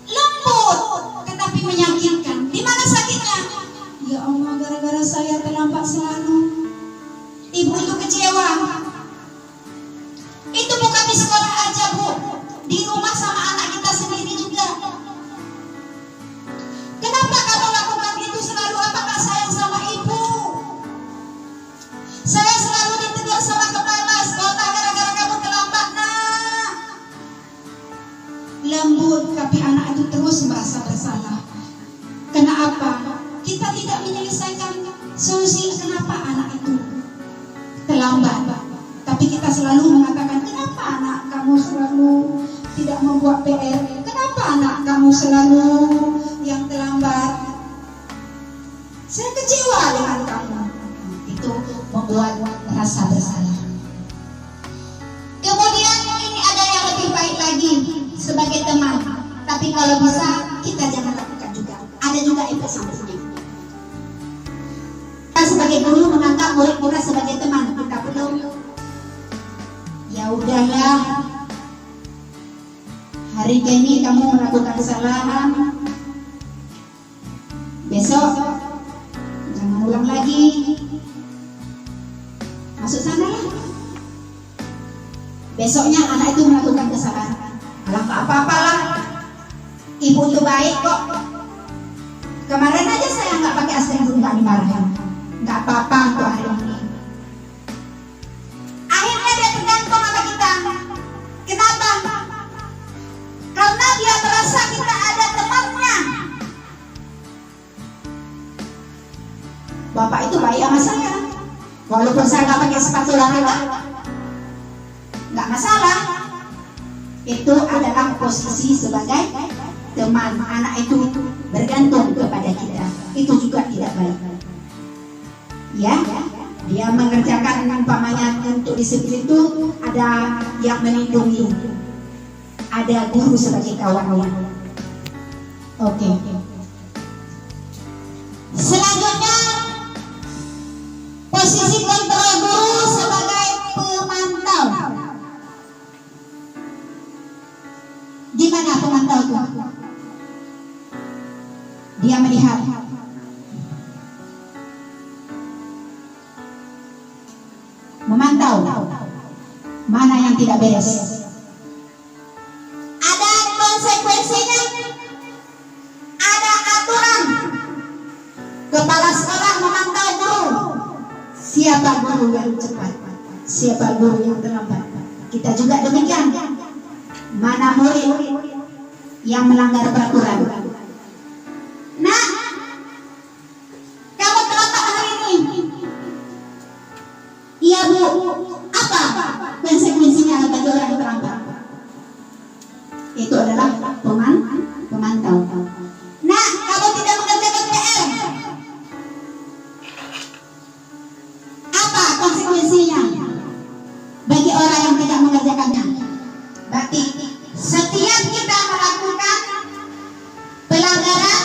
Lembut tetapi menyakitkan. terlambat selalu. Ibu itu kecewa. Itu bukan di sekolah aja, Bu. Di rumah sama anak kita sendiri juga. Kenapa kamu lakukan itu selalu? Apakah sayang sama ibu? Saya selalu ditegur sama kepala sekolah gara-gara kamu terlambat, nak. Lembut, tapi anak itu terus merasa bersalah. Kenapa? Kita tidak menyelesaikan solusi kenapa anak itu terlambat. Tapi kita selalu mengatakan, kenapa anak kamu selalu tidak membuat PR? Kenapa anak kamu selalu yang terlambat? Saya kecewa dengan kamu. Itu membuat rasa bersalah. Kemudian ini ada yang lebih baik lagi sebagai teman. Tapi kalau bisa kita jangan lakukan juga. Ada juga efek sampingnya. Kita sebagai guru menganggap murid kita sebagai teman. Kita belum. Ya udahlah. Hari ini kamu melakukan kesalahan. Besok jangan ulang lagi. Masuk sana lah. Besoknya anak itu melakukan kesalahan. Alah, nggak apa-apalah. Ibu itu baik kok. Kemarin aja saya nggak pakai asisten, nggak dimarahin. Nggak apa-apa untuk hari ini. Akhirnya dia tergantung sama kita. Kenapa? Karena dia merasa kita ada temannya. Bapak itu baik sama saya. Walaupun saya nggak pakai sepatu olahraga, nggak masalah. Itu adalah posisi sebagai teman. Anak itu bergantung kepada kita. Itu juga tidak baik. Ya, dia mengerjakan umpamanya untuk disiplin itu ada yang melindungi, ada guru sebagai kawan. Oke. Selanjutnya posisi kontrol guru sebagai pemantau. Gimana pemantau itu? Dia melihat memantau mana yang tidak beres. Ada konsekuensinya, ada aturan. Kepala sekolah memantau guru. Siapa guru yang cepat, siapa guru yang terlambat. Kita juga demikian. Mana murid yang melanggar peraturan. Nah, kamu terlambat hari ini. Iya, Bu. Apa konsekuensinya bagi orang yang terlambat? Itu adalah pemantau. Nah, kamu tidak mengerjakan PR. Apa konsekuensinya bagi orang yang tidak mengerjakannya? Berarti setiap kita melakukan pelanggaran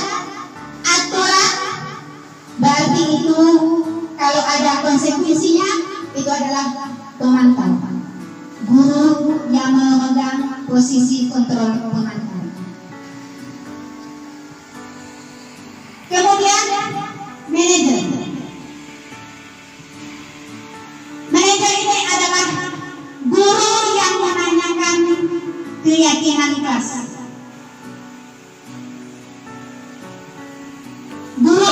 aturan, berarti itu kalau ada konsekuensinya, itu adalah pemantau. Guru yang memegang posisi kontrol pemantau. Kemudian manajer. Manajer ini adalah guru yang menanyakan keyakinan kelas. Guru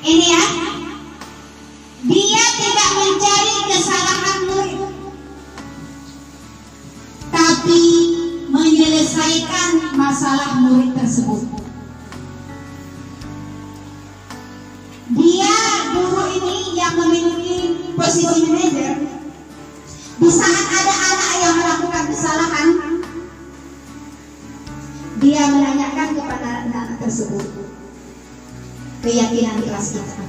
ini ya, dia tidak mencari kesalahan murid, tapi menyelesaikan masalah murid tersebut. Dia guru ini yang memiliki posisi manajer. Di saat ada anak yang melakukan kesalahan, dia menanyakan kepada anak tersebut keyakinan kelas kita.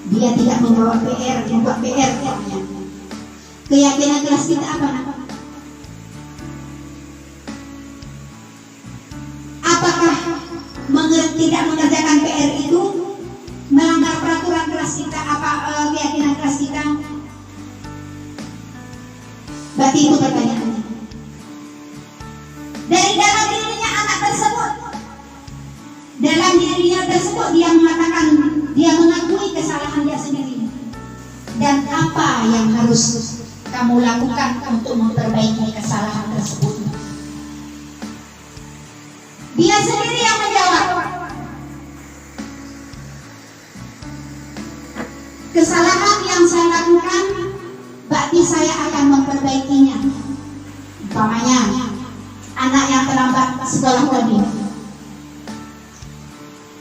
Dia tidak membawa PR, membuat PR. Keyakinan kelas kita apa? Apakah tidak mengerjakan PR itu melanggar peraturan kelas kita? Apa keyakinan kelas kita? Berarti itu pertanyaannya. Dari dalam dirinya anak tersebut dirinya tersebut dia mengatakan, dia mengakui kesalahan dia sendiri. Dan apa yang harus kamu lakukan untuk memperbaiki kesalahan tersebut? Dia sendiri yang menjawab, kesalahan yang saya lakukan berarti saya akan memperbaikinya. Umpamanya anak yang terlambat sekolah tadi,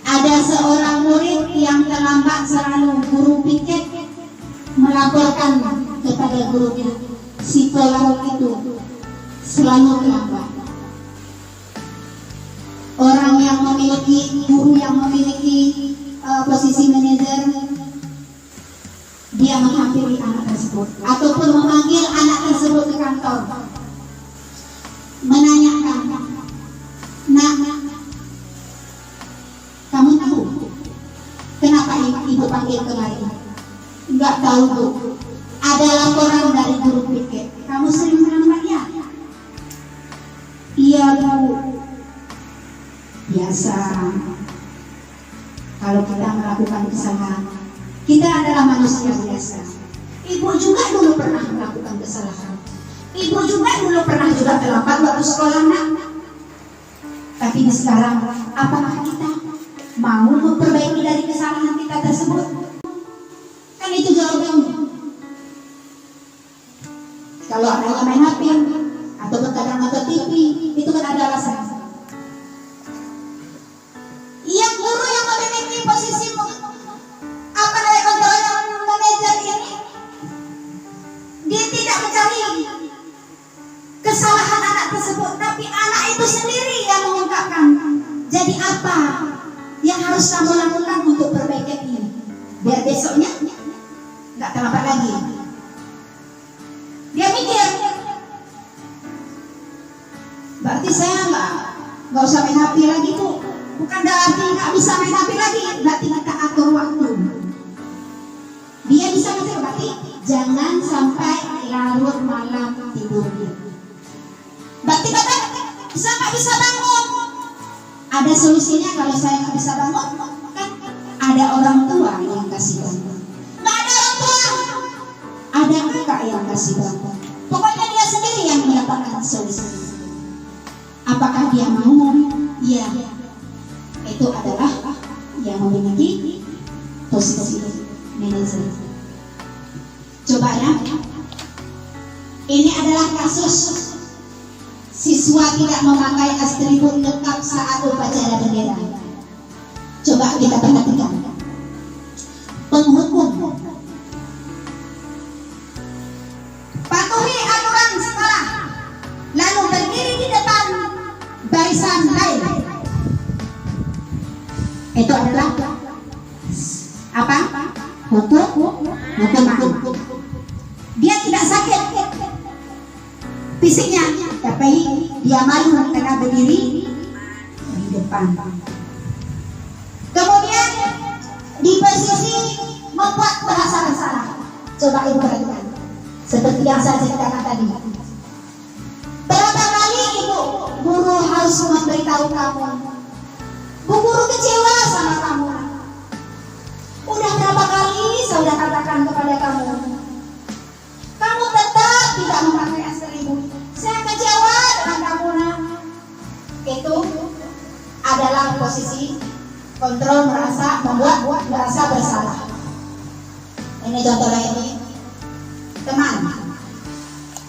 ada seorang murid yang terlambat, selalu guru piket melaporkan kepada guru si pelaku itu selalu terlambat. Orang yang memiliki, guru yang memiliki posisi manajer, dia menghampiri anak tersebut ataupun memanggil anak tersebut ke kantor, menanyakan, "Nak, kamu tahu kenapa ibu panggil kemarin?" "Enggak tahu, Bu. Ada laporan dari guru piket. Kamu sering terlambat ya?" "Iya, tahu." Biasa, kalau kita melakukan kesalahan, kita adalah manusia biasa. Ibu juga dulu pernah melakukan kesalahan. Ibu juga dulu pernah juga terlambat waktu sekolah, Nak. Tapi sekarang, apakah kita mau memperbaiki dari kesalahan kita tersebut? Kan itu jawabannya. Kalau adanya main HP atau kadang nonton TV, itu kan ada alasan. Yang guru yang memiliki posisi apa namanya kontrol manajer ini, dia tidak mencari kesalahan anak tersebut, tapi anak itu sendiri yang mengungkapkan. Jadi apa yang harus kamu lakukan untuk perbaikan ini, biar besoknya nggak terlambat lagi? Dia mikir, berarti saya nggak usah main HP lagi, Bu. Bukan berarti nggak bisa main HP lagi, berarti kita atur waktu. Dia bisa mikir, berarti jangan sampai larut malam tidurnya. Berarti kata saya nggak bisa bangun. Ada solusinya. Kalau saya nggak bisa bangun, kan ada orang tua yang kasih bangun. Nggak ada orang tua, ada kakak yang kasih bangun. Pokoknya dia sendiri yang mendapatkan solusi. Apakah dia mau? Iya. Itu adalah yang memiliki posisi manajer. Coba ya, ini adalah kasus siswa tidak memakai atribut lengkap saat upacara bendera. Coba kita perhatikan. Penghukum, patuhi aturan sekolah, lalu berdiri di depan barisan lain. Itu adalah apa? Hukuman. Dia tidak sakit fisiknya, tapi dia malu karena berdiri di depan. Kemudian di posisi membuat perasaan salah. Coba ibu perhatikan, seperti yang saya ceritakan tadi. Berapa kali ibu guru harus memberitahu kamu, Bu guru kecewa sama kamu. Udah berapa kali saya sudah katakan kepada kamu, kamu tetap tidak memakai atribut. Saya kecewa dengan kamu, Nak. Itu adalah posisi kontrol, membuat merasa bersalah. Ini contoh lainnya. Teman,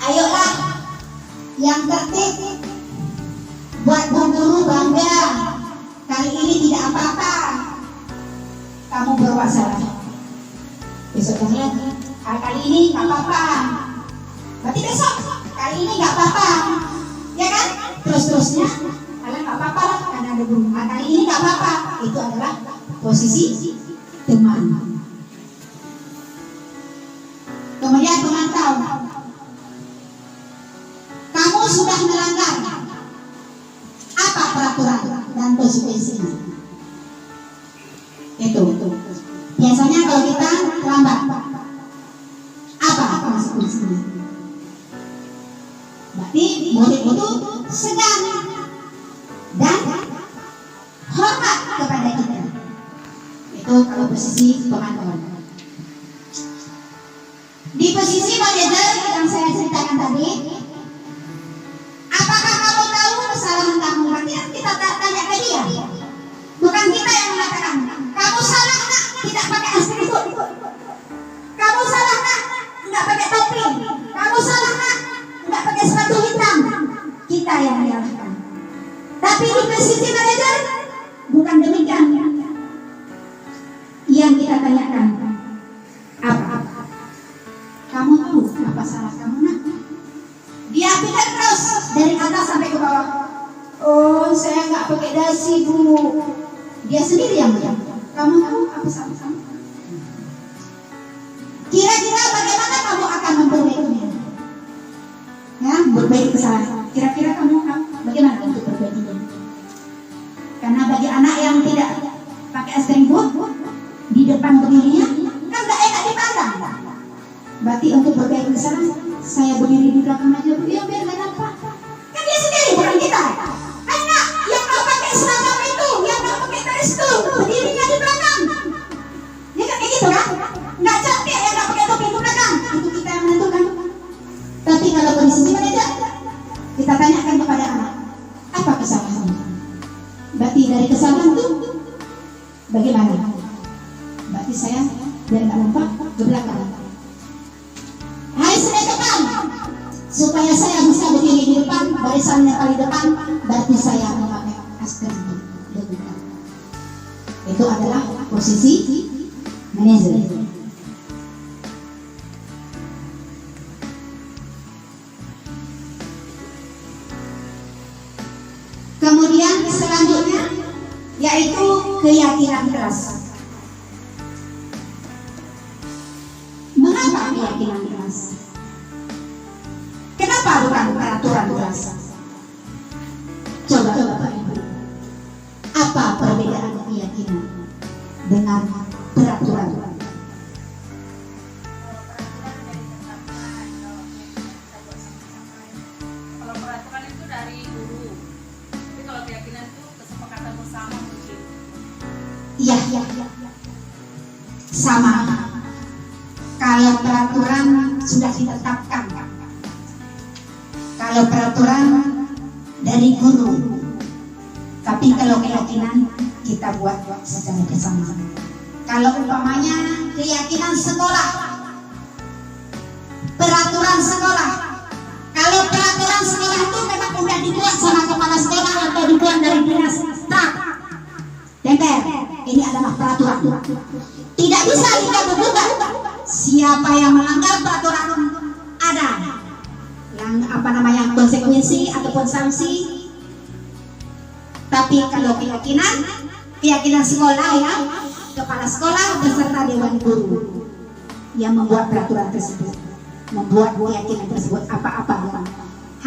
ayolah yang tertib, buat Bu guru bangga. Kali ini tidak apa-apa kamu berbuat salah. Besoknya kali ini nggak apa-apa. Berarti besok kali ini nggak apa-apa, ya kan? Terus-terusnya kalian nggak apa-apa lah karena ada guru. Kali ini nggak apa-apa. Itu adalah posisi teman. Kemudian pemantau. Kamu sudah melanggar apa peraturan dan konsekuensinya? Itu. Biasanya kalau kita terlambat, apa konsekuensinya? Berarti murid itu segan dan hormat kepada kita. posisi pemantauan. Di posisi manajer yang saya ceritakan tadi, apakah kamu tahu kesalahan kamu? Berarti kita tanya ke dia, bukan kita yang mengatakan. Kamu salah nak, tidak pakai atribut. Kamu salah nak, tidak pakai topi. Kamu salah nak, tidak pakai sepatu hitam. Kita yang menyalahkan. Tapi di posisi manajer bukan demikian. Yang kita tanyakan, apa? Kamu tahu apa salah kamu nak? Dia pikir terus dari atas sampai ke bawah. Oh, saya nggak pakai dasi bu. Dia sendiri yang bilang. Kamu tahu apa salah kamu? Kira-kira bagaimana kamu akan memperbaikinya? Ya, berbaik kesalahan. Kira-kira kamu bagaimana untuk perbaikinya? Karena bagi anak yang tidak pakai atribut di depan berdirinya kan nggak enak dipandang. Berarti untuk berbaik kesalahan, saya berdiri di belakang aja, ya biar nggak nampak. Kan dia sendiri, bukan kita. Karena yang nggak pakai seragam itu, yang nggak pakai garis itu, berdirinya di belakang. Ya kan kayak gitu kan? Nggak cantik yang nggak pakai topi di belakang. Itu kita yang menentukan. Tapi kalau posisi manajer, kita tanyakan kepada anak, apa kesalahannya? Berarti dari kesalahan itu, bagaimana? Berarti saya biar nggak nampak ke belakang. Hai saya depan, supaya saya bisa berdiri di depan, barisan yang paling depan, berarti saya memakai atribut. Itu adalah posisi manajer. Kemudian selanjutnya yaitu keyakinan kelas. Mengapa keyakinan kelas? Kenapa bukan peraturan kelas? Coba Bapak Ibu, apa perbedaan keyakinan dengan peraturan? Kalau peraturan itu dari guru, tapi kalau keyakinan itu kesepakatan bersama mungkin. Iya, sama. Kalau peraturan sudah ditetapkan, kalau peraturan dari guru, tapi kalau keyakinan kita buat secara bersama. Kalau umpamanya keyakinan sekolah, peraturan sekolah, kalau peraturan sekolah itu memang sudah dibuat sama kepala sekolah atau dibuat dari dinas staf, tempel, ini adalah peraturan. Tidak bisa diganggu-gugat. Siapa yang melanggar peraturan ada yang konsekuensi ataupun sanksi. Tapi kalau keyakinan sekolah ya, kepala sekolah beserta dewan guru yang membuat peraturan tersebut, membuat keyakinan tersebut apa-apa yang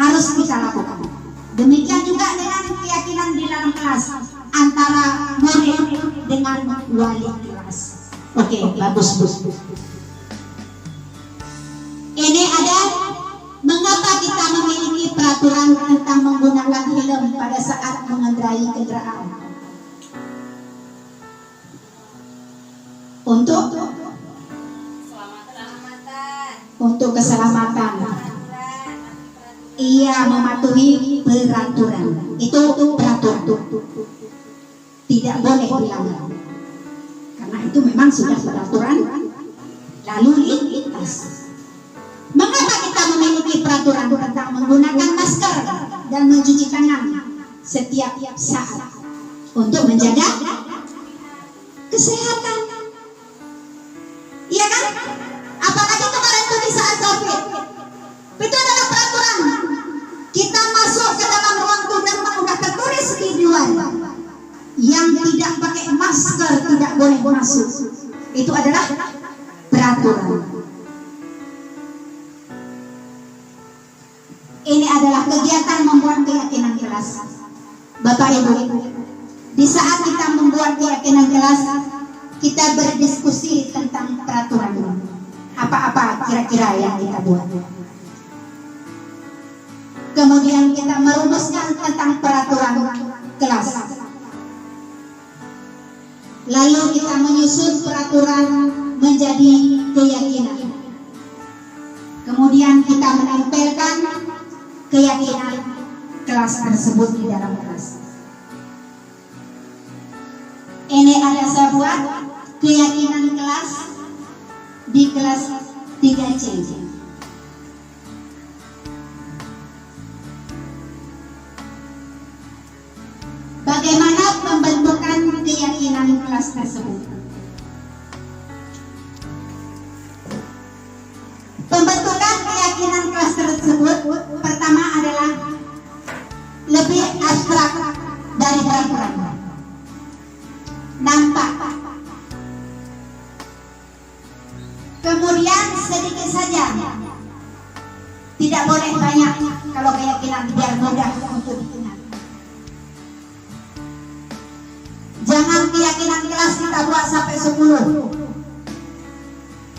harus kita lakukan. Demikian juga dengan keyakinan di dalam kelas antara murid dengan wali kelas. Oke, bagus. Ini ada mengapa kita memiliki peraturan tentang menggunakan helm pada saat mengendarai kendaraan. Untuk keselamatan. Ia mematuhi peraturan. Itu peraturan. Tidak boleh dilanggar. Karena itu memang sudah peraturan lalu lintas. Mengapa kita memiliki peraturan tentang menggunakan masker dan mencuci tangan setiap saat untuk menjaga kesehatan? Iya kan? Apalagi kemarin itu di saat COVID, itu adalah peraturan. Kita masuk ke dalam ruang tunggu sudah tertulis di luar, yang tidak pakai masker tidak boleh masuk. Itu adalah peraturan. Ini adalah kegiatan membuat keyakinan kelas. Bapak Ibu, di saat kita membuat keyakinan kelas, kita berdiskusi tentang peraturan. Apa-apa kira-kira yang kita buat. Kemudian kita merumuskan tentang peraturan kelas. Lalu kita menyusun peraturan peraturan menjadi keyakinan. Kemudian kita menempelkan keyakinan kelas tersebut di dalam kelas. Ini ada saya buat keyakinan kelas di kelas 3C. Bagaimana pembentukan keyakinan kelas tersebut? Pembentukan keyakinan kelas tersebut pertama adalah lebih abstrak dari peraturan. Nampak. Kemudian sedikit saja. Tidak boleh banyak kalau keyakinan biar mudah untuk diingat. Jangan keyakinan kelas kita buat sampai 10.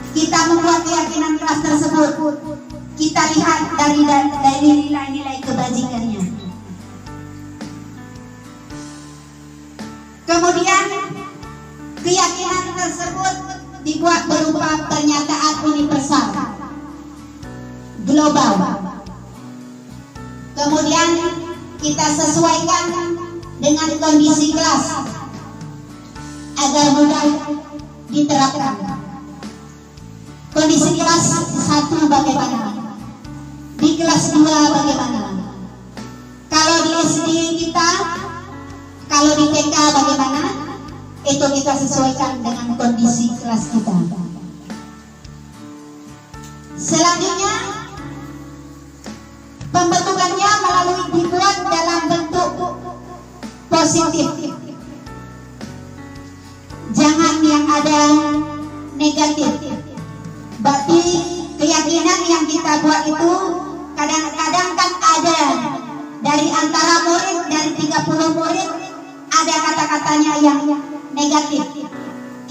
Kita membuat keyakinan kelas tersebut, kita lihat dari nilai-nilai kebajikannya. Kemudian keyakinan tersebut dibuat berupa pernyataan universal, global. Kemudian kita sesuaikan dengan kondisi kelas agar mudah diterapkan. Kondisi kelas 1 bagaimana? Di kelas 2 bagaimana? Kalau di SD kita, kalau di TK bagaimana? Itu kita sesuaikan dengan kondisi kelas kita. Selanjutnya, pembentukannya melalui dibuat dalam bentuk positif. Jangan yang ada negatif. Berarti keyakinan yang kita buat itu kadang-kadang kan ada dari antara murid, dari 30 murid ada kata-katanya yang negatif.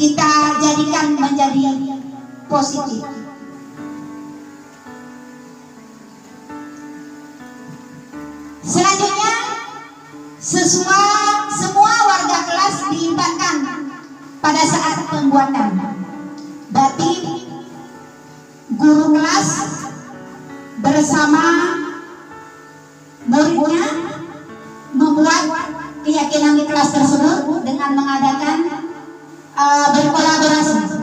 Kita jadikan menjadi positif. Selanjutnya, semua warga kelas dilibatkan pada saat pembuatan. Berarti guru kelas bersama muridnya membuat keyakinan di kelas tersebut dengan mengadakan berkolaborasi.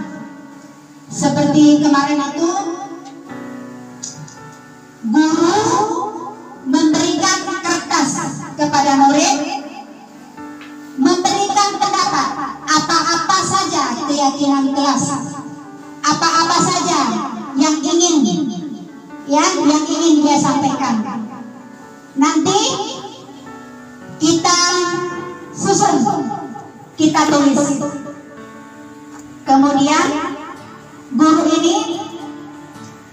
Seperti kemarin itu, guru memberikan kertas kepada murid, memberikan pendapat apa-apa saja keyakinan kelas, apa-apa saja yang ingin dia sampaikan. Nanti kita susun, kita tulis. Kemudian guru ini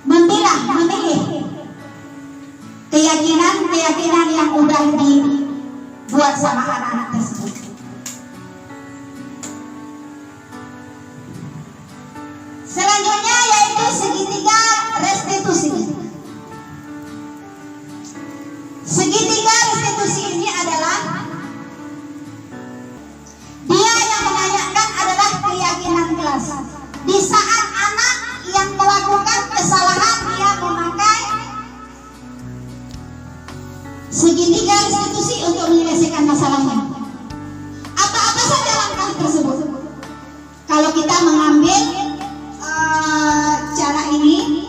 memilih keyakinan yang udah dibuat sama anak-anak tersebut. Selanjutnya yaitu segitiga restitusi. Segitiga restitusi ini adalah dia yang menanyakan adalah keyakinan kelas. Di saat anak yang melakukan kesalahan dia memakai segitiga restitusi untuk menyelesaikan masalahnya. Apa-apa saja langkah tersebut. Kalau kita mengambil cara ini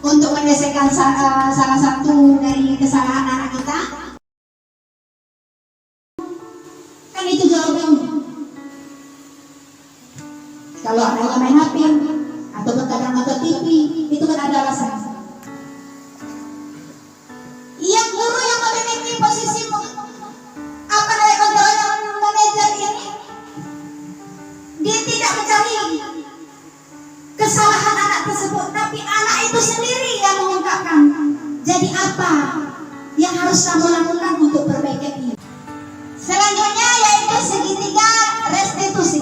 untuk menyelesaikan salah satu dari kesalahan anak kita, kan itu jawabannya. Kalau anaknya main HP atau kadang nonton TV, itu kan ada alasan. Yang guru yang memiliki posisi kontrol manajer ini, dia tidak mencari kesalahan anak tersebut, tapi anak itu sendiri yang mengungkapkan. Jadi apa yang harus kamu lakukan untuk perbaiki ini? Selanjutnya yaitu segitiga restitusi.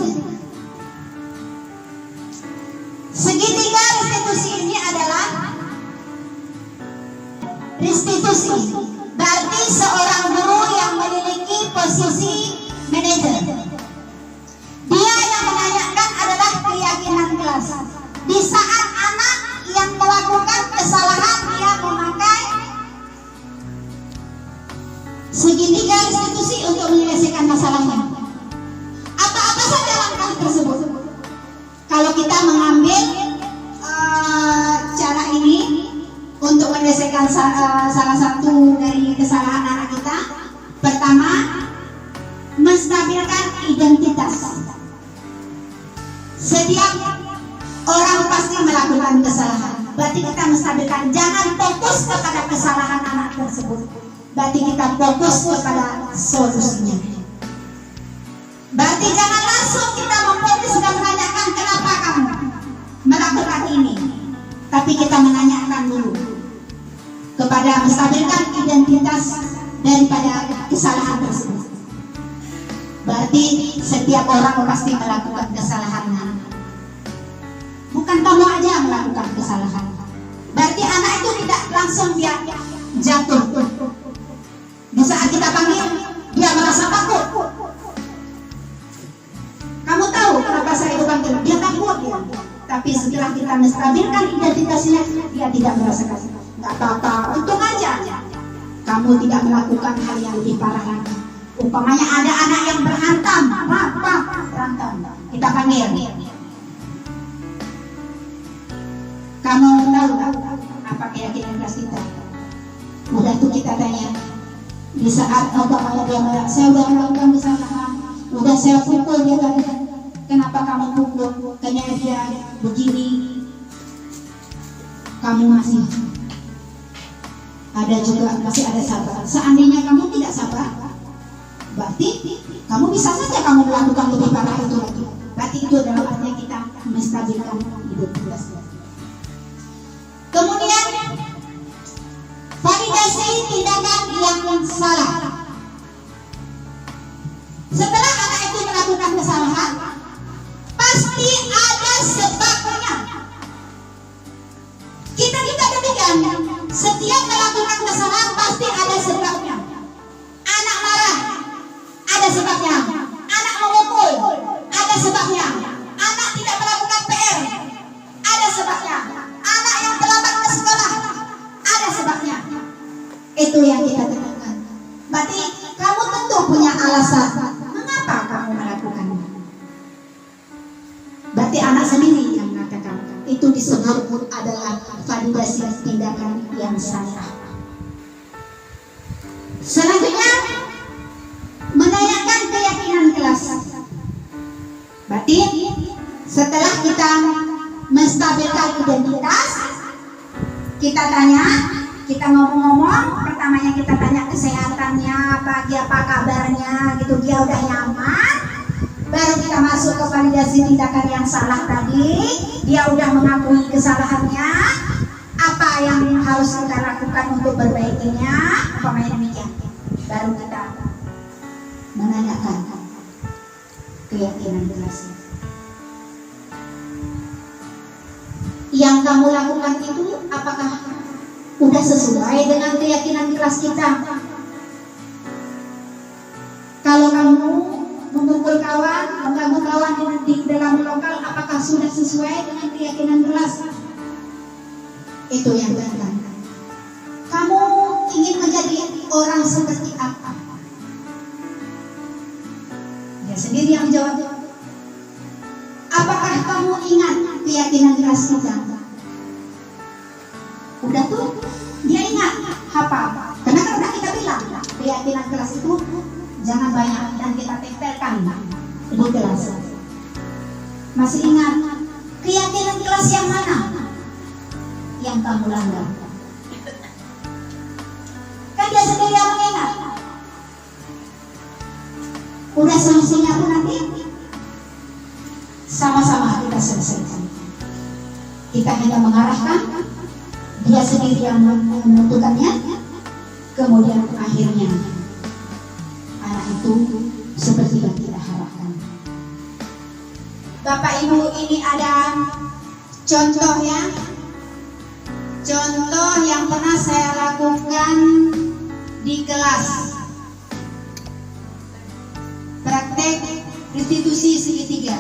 Segitiga restitusi ini adalah restitusi. Berarti seorang guru yang memiliki posisi manajer. Dia yang menanyakan adalah keyakinan saat anak yang melakukan kesalahan dia memakai segitiga restitusi untuk menyelesaikan masalahnya. Apa-apa saja langkah tersebut. Kalau kita mengambil cara ini untuk menyelesaikan salah satu dari kesalahan anak kita, pertama, menstabilkan identitas. Setiap orang pasti melakukan kesalahan. Berarti kita menstabilkan, jangan fokus kepada kesalahan anak tersebut. Berarti kita fokus kepada solusinya. Berarti jangan langsung kita memfokus dan menanyakan kenapa kamu melakukan ini, tapi kita menanyakan dulu kepada menstabilkan identitas daripada kesalahan tersebut. Berarti setiap orang pasti melakukan kesalahan. Bukan kamu aja yang melakukan kesalahan. Berarti anak itu tidak langsung dia jatuh. Di saat kita panggil, dia merasa takut. Kamu tahu kenapa saya itu panggil? Dia takut ya. Tapi setelah kita menstabilkan identitasnya, dia tidak merasa takut. Gak apa-apa, untung aja kamu tidak melakukan hal yang lebih parah lagi. Umpamanya ada anak yang berantem, berantem. Kita panggil. Kamu tahu apa keyakinan kelas kita? Udah tuh kita tanya. Di saat umpamanya dia marah, saya udah melakukan kesalahan, udah saya pukul dia kan. Kenapa kamu pukul? Kayaknya dia begini. Kamu masih ada juga, masih ada sabar. Seandainya kamu tidak sabar, berarti kamu bisa saja kamu melakukan lebih parah itu lagi. Berarti itu adalah artinya kita menstabilkan identitas. Kemudian validasi tindakan yang salah. Setelah anak itu melakukan kesalahan, pasti ada sebabnya. Kita demikian. Setiap melakukan kesalahan pasti ada sebabnya. Anak marah, ada sebabnya. Anak memukul, ada sebabnya. Anak tidak melakukan PR, ada sebabnya. Anak yang terlambat ke sekolah, ada sebabnya. Itu yang kita temukan. Berarti kamu tentu punya alasan mengapa kamu melakukannya. Berarti anak sendiri yang mengatakan. Itu disebut adalah validasi tindakan yang salah. Selanjutnya, menanyakan keyakinan kelas. Berarti setelah kita menstabilkan identitas, kita tanya, kita ngomong-ngomong, pertamanya kita tanya kesehatannya, pagi apa kabarnya, gitu, dia udah nyaman. Baru kita masuk ke validasi tindakan yang salah tadi. Dia udah mengakui kesalahannya, apa yang harus kita lakukan untuk perbaikinya, umpamanya demikian. Baru kita menanyakan keyakinan kelasnya. Yang kamu lakukan itu apakah udah sesuai dengan keyakinan kelas kita? Kalau kamu memukul kawan, mengganggu kawan di dalam lokal, apakah sudah sesuai dengan keyakinan kelas? Itu yang penting. Kamu ingin menjadi orang seperti apa? Dia sendiri yang jawab. Apakah kamu ingat keyakinan kelas kita? Udah tuh, dia ingat apa? Karena kan udah kita bilang, keyakinan kelas itu jangan banyak dan kita tempelkan di kelas. Masih ingat keyakinan kelas yang mana yang kamu langgar? Kan dia sendiri yang mengingat. Udah solusinya pun nanti sama-sama kita selesaikan. Kita hanya mengarahkan, dia sendiri yang menentukannya. Kemudian akhirnya anak itu seperti yang kita harapkan. Bapak Ibu, ini ada contohnya. Contoh yang pernah saya lakukan di kelas. Praktek restitusi segitiga.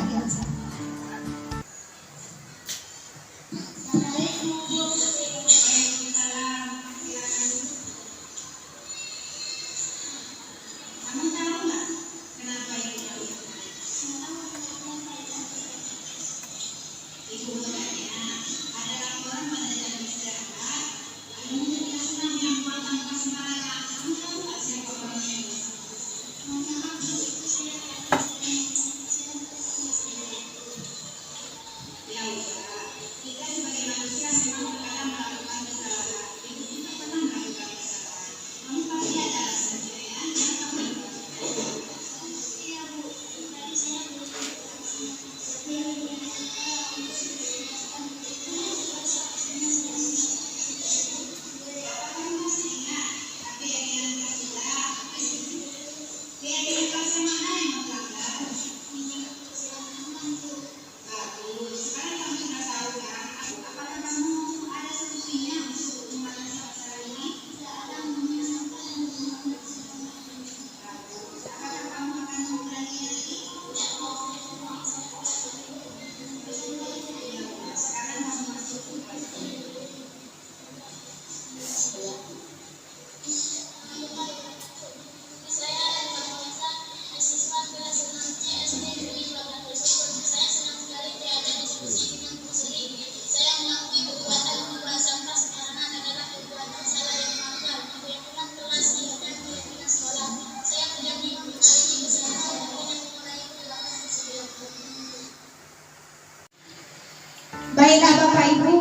Baiklah Bapak Ibu,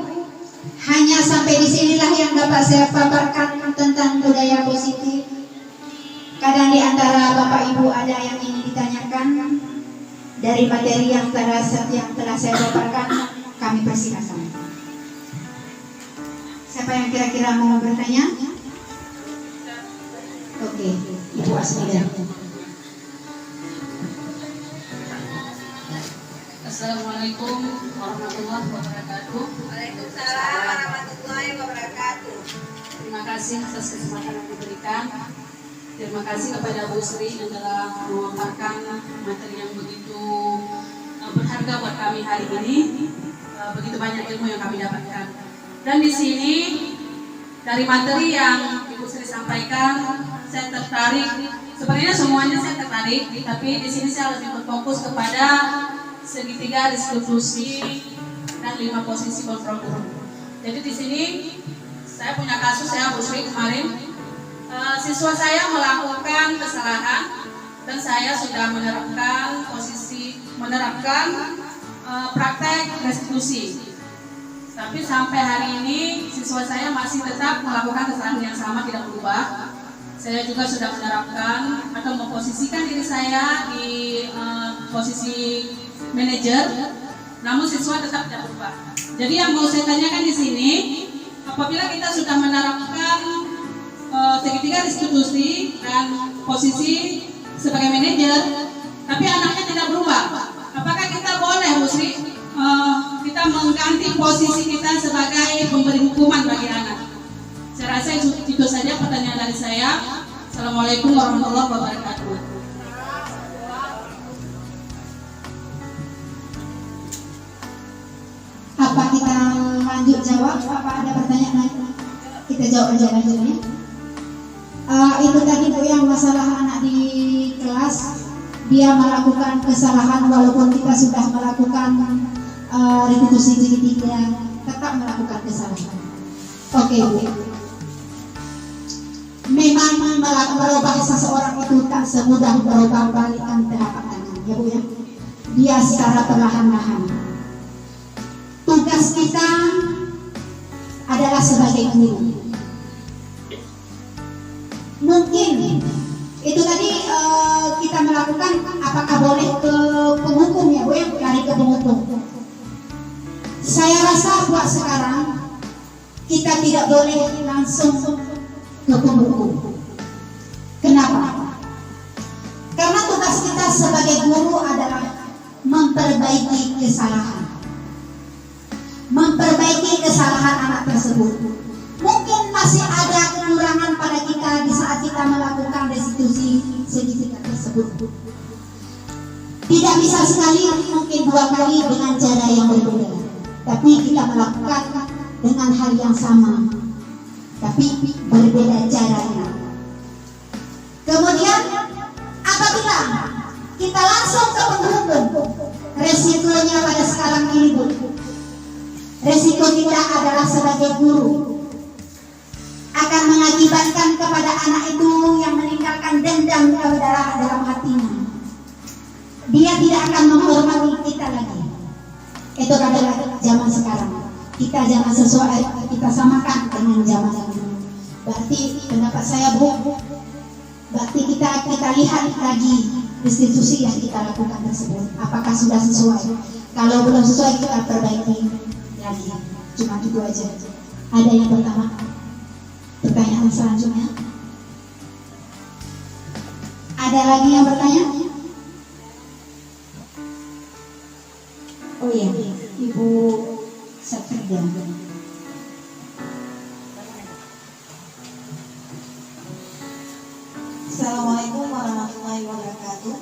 hanya sampai di sinilah yang dapat saya paparkan tentang budaya positif. Kadang di antara Bapak Ibu ada yang ingin ditanyakan dari materi yang telah saya paparkan, kami persilakan. Siapa yang kira-kira mau bertanya? Oke, Ibu Asmida. Assalamualaikum warahmatullahi wabarakatuh. Waalaikumsalam warahmatullahi wabarakatuh. Terima kasih atas kesempatan yang diberikan. Terima kasih kepada Bu Sri yang telah memaparkan materi yang begitu berharga buat kami hari ini. Begitu banyak ilmu yang kami dapatkan. Dan di sini dari materi yang Ibu Sri sampaikan, saya tertarik. Sebenarnya semuanya saya tertarik, tapi di sini saya lebih berfokus kepada segitiga distribusi dan 5 posisi kontrol guru. Jadi di sini saya punya kasus Bu Sri kemarin. Siswa saya melakukan kesalahan dan saya sudah menerapkan praktek restitusi. Tapi sampai hari ini siswa saya masih tetap melakukan kesalahan yang sama, tidak berubah. Saya juga sudah menerapkan atau memposisikan diri saya di posisi manajer, namun siswa tetap tidak berubah. Jadi yang mau saya tanyakan di sini, apabila kita sudah menerapkan segitiga restitusi dan posisi sebagai manajer, tapi anaknya tidak berubah, apakah kita boleh, Bu Sri, kita mengganti posisi kita sebagai pemberi hukuman bagi anak? Saya rasa itu saja pertanyaan dari saya. Assalamualaikum warahmatullahi wabarakatuh. Apa kita lanjut jawab? Apa ada pertanyaan lain? Kita jawab aja ya. Itu tadi Bu yang masalah anak di kelas, dia melakukan kesalahan walaupun kita sudah melakukan restitusi segitiga, tetap melakukan kesalahan. Oke Bu. Memang merubah seseorang itu tak semudah merubah balikan telapak tangan, ya Bu ya. Dia secara perlahan-lahan. Tugas kita adalah sebagai guru. Mungkin itu tadi kita melakukan, apakah boleh ke penghukum ya Bu ya, lari ke penghukum. Saya rasa buat sekarang kita tidak boleh langsung ke penghukum. Kenapa? Karena tugas kita sebagai guru adalah memperbaiki kesalahan anak tersebut. Mungkin masih ada kekurangan pada kita di saat kita melakukan restitusi segitiga tersebut. Tidak bisa sekali, mungkin 2 kali dengan cara yang berbeda, tapi kita melakukan dengan hal yang sama, tapi berbeda caranya. Kemudian apabila kita langsung ke penghukum, resikonya pada sekarang ini Bu, resiko kita adalah sebagai guru akan mengakibatkan kepada anak itu yang meninggalkan dendam dalam hatinya. Dia tidak akan menghormati kita lagi. Itu adalah zaman sekarang. Kita jangan sesuai, kita samakan dengan zaman dulu. Berarti pendapat saya Bu, berarti kita lihat lagi restitusi yang kita lakukan tersebut, apakah sudah sesuai. Kalau belum sesuai kita perbaiki lagi. Cuma itu aja. Ada yang pertama? Pertanyaan selanjutnya. Ada lagi yang bertanya? Oh iya, Ibu Sakrida. Assalamualaikum warahmatullahi wabarakatuh.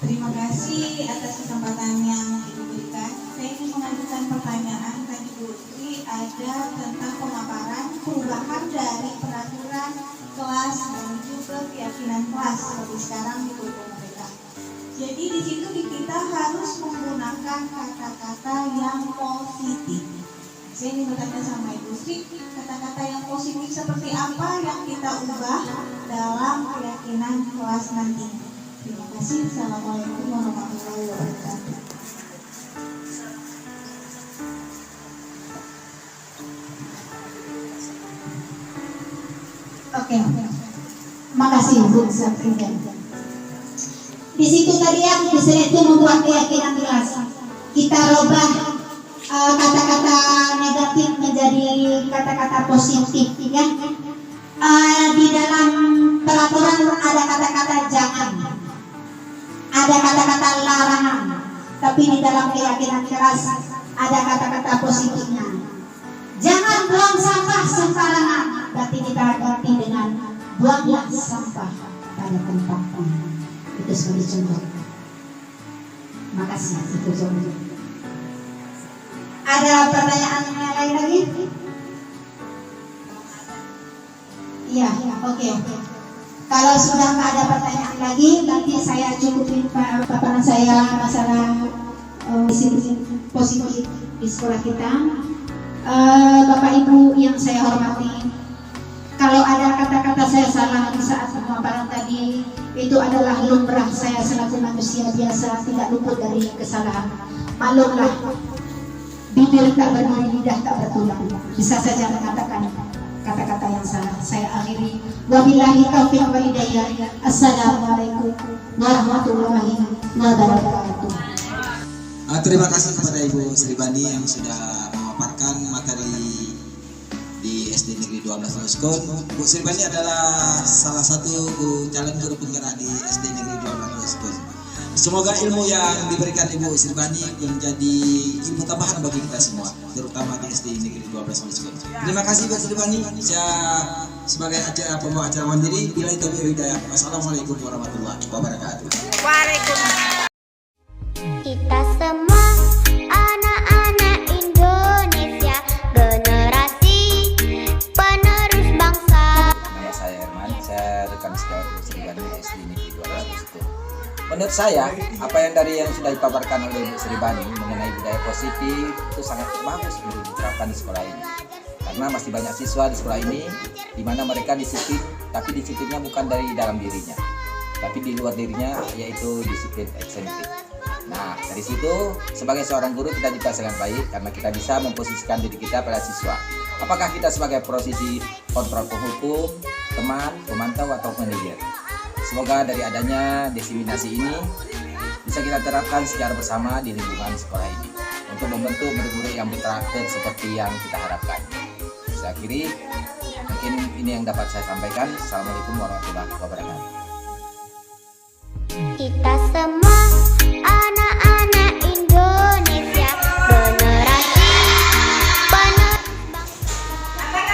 Terima kasih atas kesempatan yang Ibu berikan. Saya ingin mengajukan pertanyaan. Tadi Bu Sri ada tentang pemaparan perubahan dari peraturan kelas menuju ke keyakinan kelas seperti sekarang di kurikulum mereka. Jadi di situ kita harus menggunakan kata-kata yang positif. Saya ingin bertanya sama Ibu Sri, kata-kata yang positif seperti apa yang kita ubah dalam keyakinan kelas nanti? Terima kasih. Assalamualaikum warahmatullahi wabarakatuh. Oke. Makasih Bu Sekjen. Di situ tadi ya, di sini itu membuat keyakinan jelas. Kita robah kata-kata negatif menjadi kata-kata positif, ya. Di dalam peraturan ada kata-kata jangan, ada kata-kata larangan, tapi di dalam keyakinan keras ada kata-kata positifnya. Jangan buang sampah sembarangan, berarti kita ganti dengan buanglah sampah pada tempatnya. Itu sebagai contoh. Makasih, itu contoh. Ada pertanyaan yang lain lagi? Iya, oke. Kalau sudah nggak ada pertanyaan lagi, nanti saya cukupin paparan saya masalah positif di sekolah kita. Bapak Ibu yang saya hormati, kalau ada kata-kata saya salah di saat pemaparan tadi, itu adalah lumrah saya selaku manusia biasa, tidak luput dari kesalahan. Maklumlah, bibir tak berduri, lidah tak bertulang, bisa saja mengatakan kata-kata yang salah. Saya akhiri, wabillahi taufiq wal hidayah. Assalamualaikum warahmatullahi wabarakatuh. Terima kasih kepada Ibu Sri Bani yang sudah memaparkan materi di SD Negeri 12 Laluskun. Bu Sri Bani adalah salah satu calon guru penggerak di SD Negeri 12 Laluskun. Semoga ilmu yang diberikan Ibu Sri Bani menjadi ilmu tambahan bagi kita semua, terutama di SD Negeri 12 Laluskun. Terima kasih Bu Sri Bani. Saya sebagai pembawa acara mandiri, bila itu hidayah. Wassalamualaikum warahmatullahi wabarakatuh. Waalaikumsalam. Kita semua anak-anak Indonesia, generasi penerus bangsa. Nama saya Herman, saya rekan sejawat Bu Sri Bani SD Negeri 12 Laluskun. Menurut saya, apa yang sudah dipaparkan oleh Bu Sri Bani mengenai budaya positif itu sangat bagus untuk diterapkan di sekolah ini. Karena masih banyak siswa di sekolah ini di mana mereka disiplin, tapi disiplinnya bukan dari dalam dirinya, tapi di luar dirinya, yaitu disiplin eksentrik. Nah, dari situ sebagai seorang guru kita juga sangat baik karena kita bisa memposisikan diri kita pada siswa. Apakah kita sebagai posisi kontrol penghukum, teman, pemantau, atau manajer? Semoga dari adanya diseminasi ini bisa kita terapkan secara bersama di lingkungan sekolah ini untuk membentuk murid-murid yang berkarakter seperti yang kita harapkan. Saya akhiri, mungkin ini yang dapat saya sampaikan. Assalamualaikum warahmatullahi wabarakatuh. Kita semua anak-anak Indonesia, generasi penerus bangsa.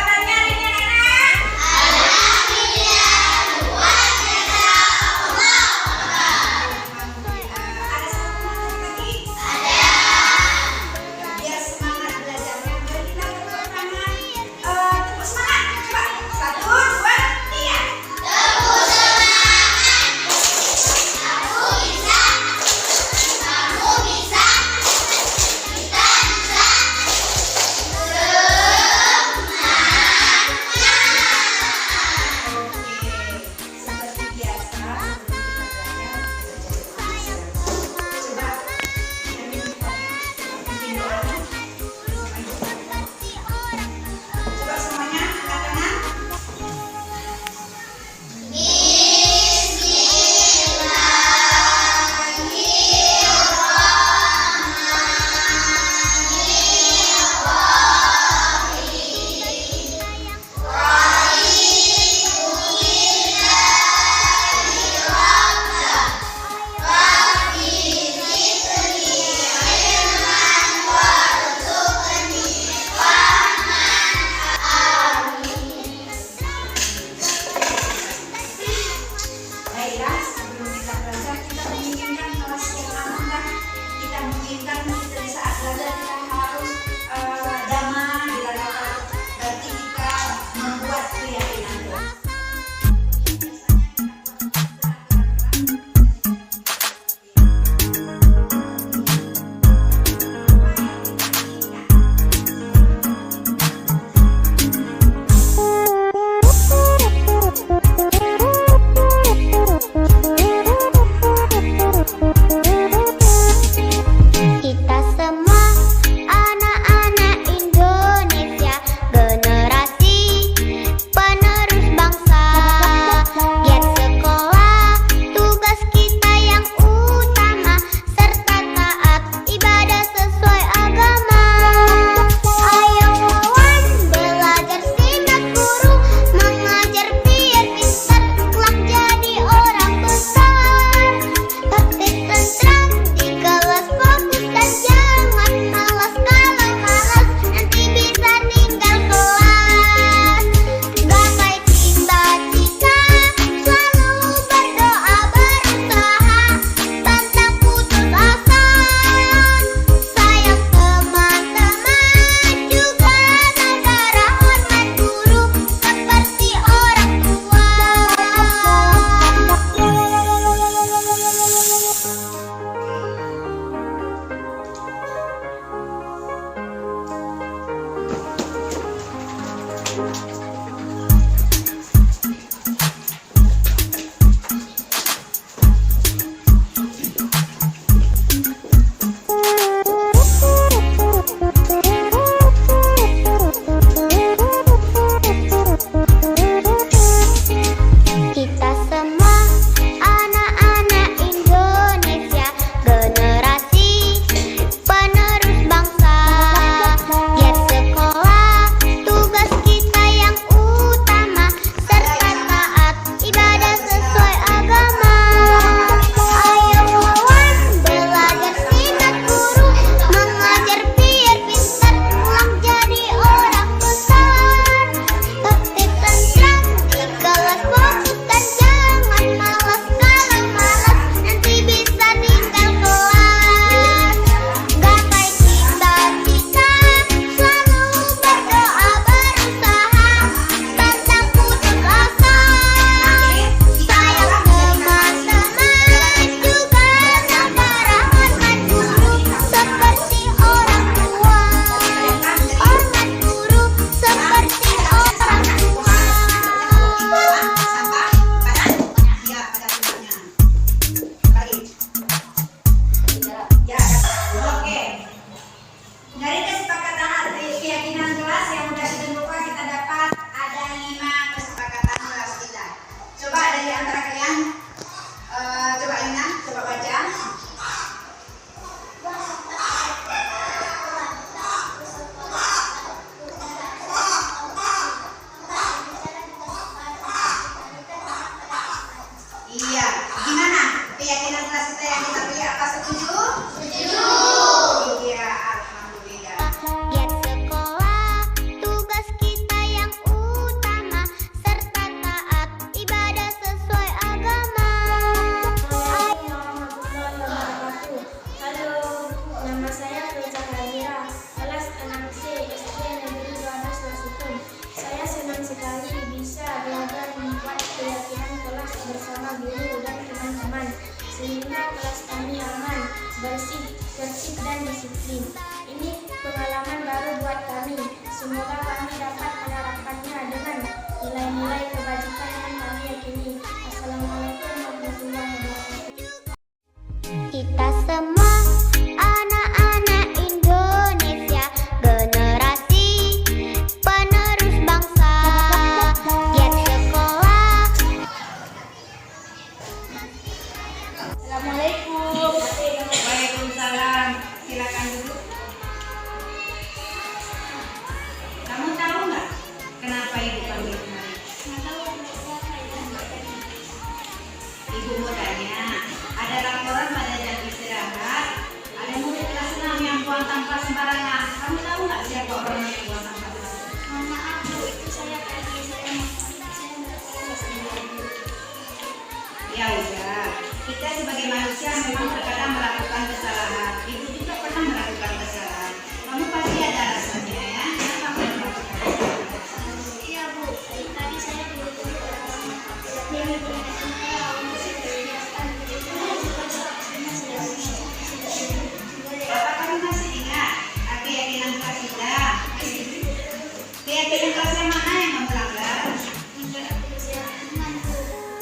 Biar semangat belajarnya, biar kita tepuk tangan. Tepuk semangat, coba 1, 2, 3. Tepuk semangat. Kamu bisa. Kamu guru dan teman-teman, sehingga kelas kami aman, bersih, tertib dan disiplin. Ini pengalaman baru buat kami. Semoga kami dapat menerapkannya dengan nilai-nilai kebajikan yang kami yakini. Assalamualaikum warahmatullahi wabarakatuh. Kita semua anak-anak Indonesia, generasi penerus bangsa. Giat sekolah. Assalamualaikum. Waalaikumsalam. Silakan duduk. Kamu tahu nggak kenapa ibu panggil kemarin? Ibu mau tanya, ada laporan pada jam istirahat, ada murid kelas 6 yang buang sampah sembarangan. Kamu tahu nggak siapa orang yang buang sampah? Mohon maaf Bu, itu saya tadi saya Ya udah, kita sebagai manusia memang terkadang melakukan kesalahan. Ibu juga pernah melakukan kesalahan. Kamu pasti ada alasannya ya. Kenapa kamu melakukan kesalahan? Iya Bu, tadi saya dulu Apa kamu masih ingat keyakinan kelas kita? Keyakinan kelas yang mana yang kamu langgar?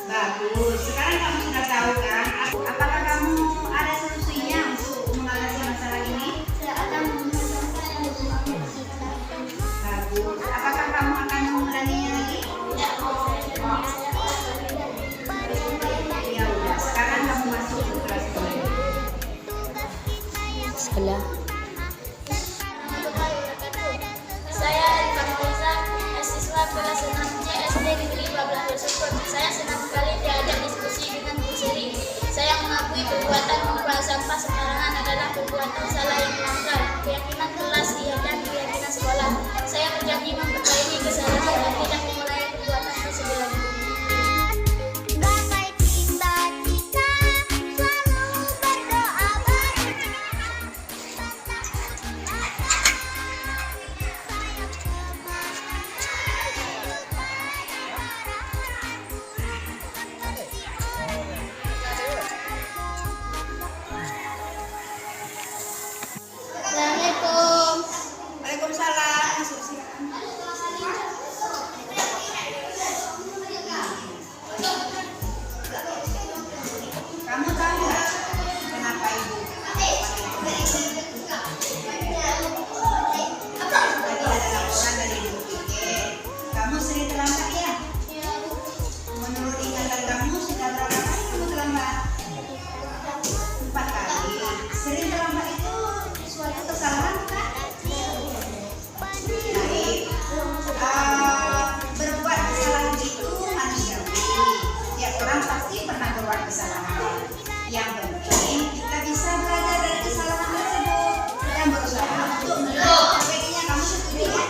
Bagus. Sekarang kamu sudah tahu kan? Apakah kamu ada solusinya untuk mengatasi masalah ini? Bagus. Apakah kamu akan mengulanginya lagi? Ya udah. Sekarang kamu masuk ke kelas 2. Saya Rifan Fauza, siswa kelas 6C SD Negeri 12 bersyukur. Saya senang sekali diajak diskusi dengan Bu Seri. Saya mengakui perbuatan membuang sampah sembarangan adalah perbuatan salah yang melanggar keyakinan kelas dan keyakinan sekolah. Saya berjanji memperbaiki kesalahan dan tidak mengulangi perbuatan tersebut lagi. Gapai cita-cita, selalu berdoa Assalamualaikum. Waalaikumsalam. Masuk silakan. Kamu tahu nggak kenapa ibu? Tadi ada laporan dari ibu Kike. Kamu sering terlambat ya? Menurut ingatan kamu sudah berapa kali kamu terlambat? 4 kali. Sering terlambat itu suatu kesalahan kan? Baik. Berbuat kesalahan itu manusiawi. Setiap orang pasti pernah berbuat kesalahan. Yang penting kita bisa belajar dari kesalahan tersebut dan berusaha untuk memperbaikinya. Kamu setuju ya?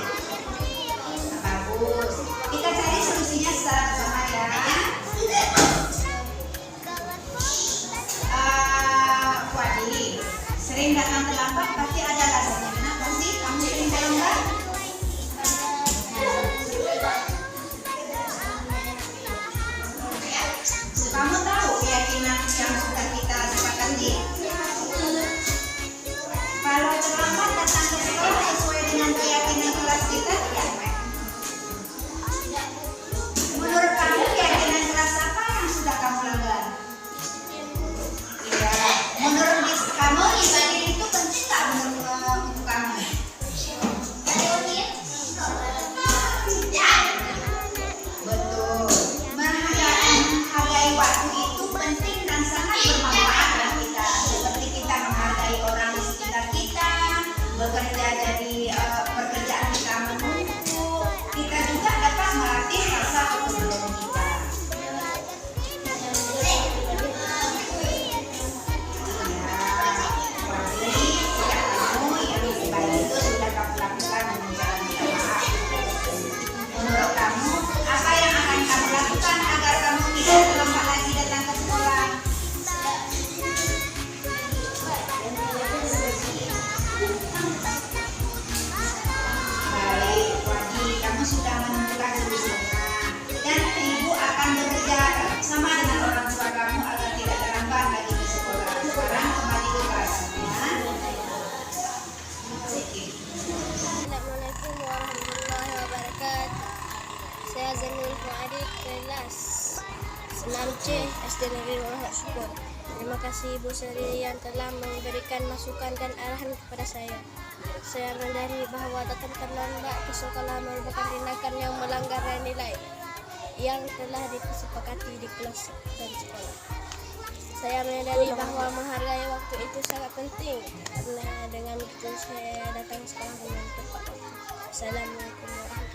Bagus. Kita cari solusinya secara bersama ya. Wadi, sering datang terlambat pasti ada alasannya. Kenapa sih kamu sering terlambat? Kamu tahu keyakinan SD Negeri 12 Syukur. Terima kasih Ibu Sri yang telah memberikan masukan dan arahan kepada saya. Saya menyadari bahwa datang terlambat ke sekolah merupakan tindakan yang melanggar nilai yang telah disepakati di kelas dan sekolah. Saya menyadari bahwa menghargai waktu itu sangat penting, karena dengan itu saya datang sekolah dengan tepat waktu. Assalamualaikum warahmatullahi wabarakatuh.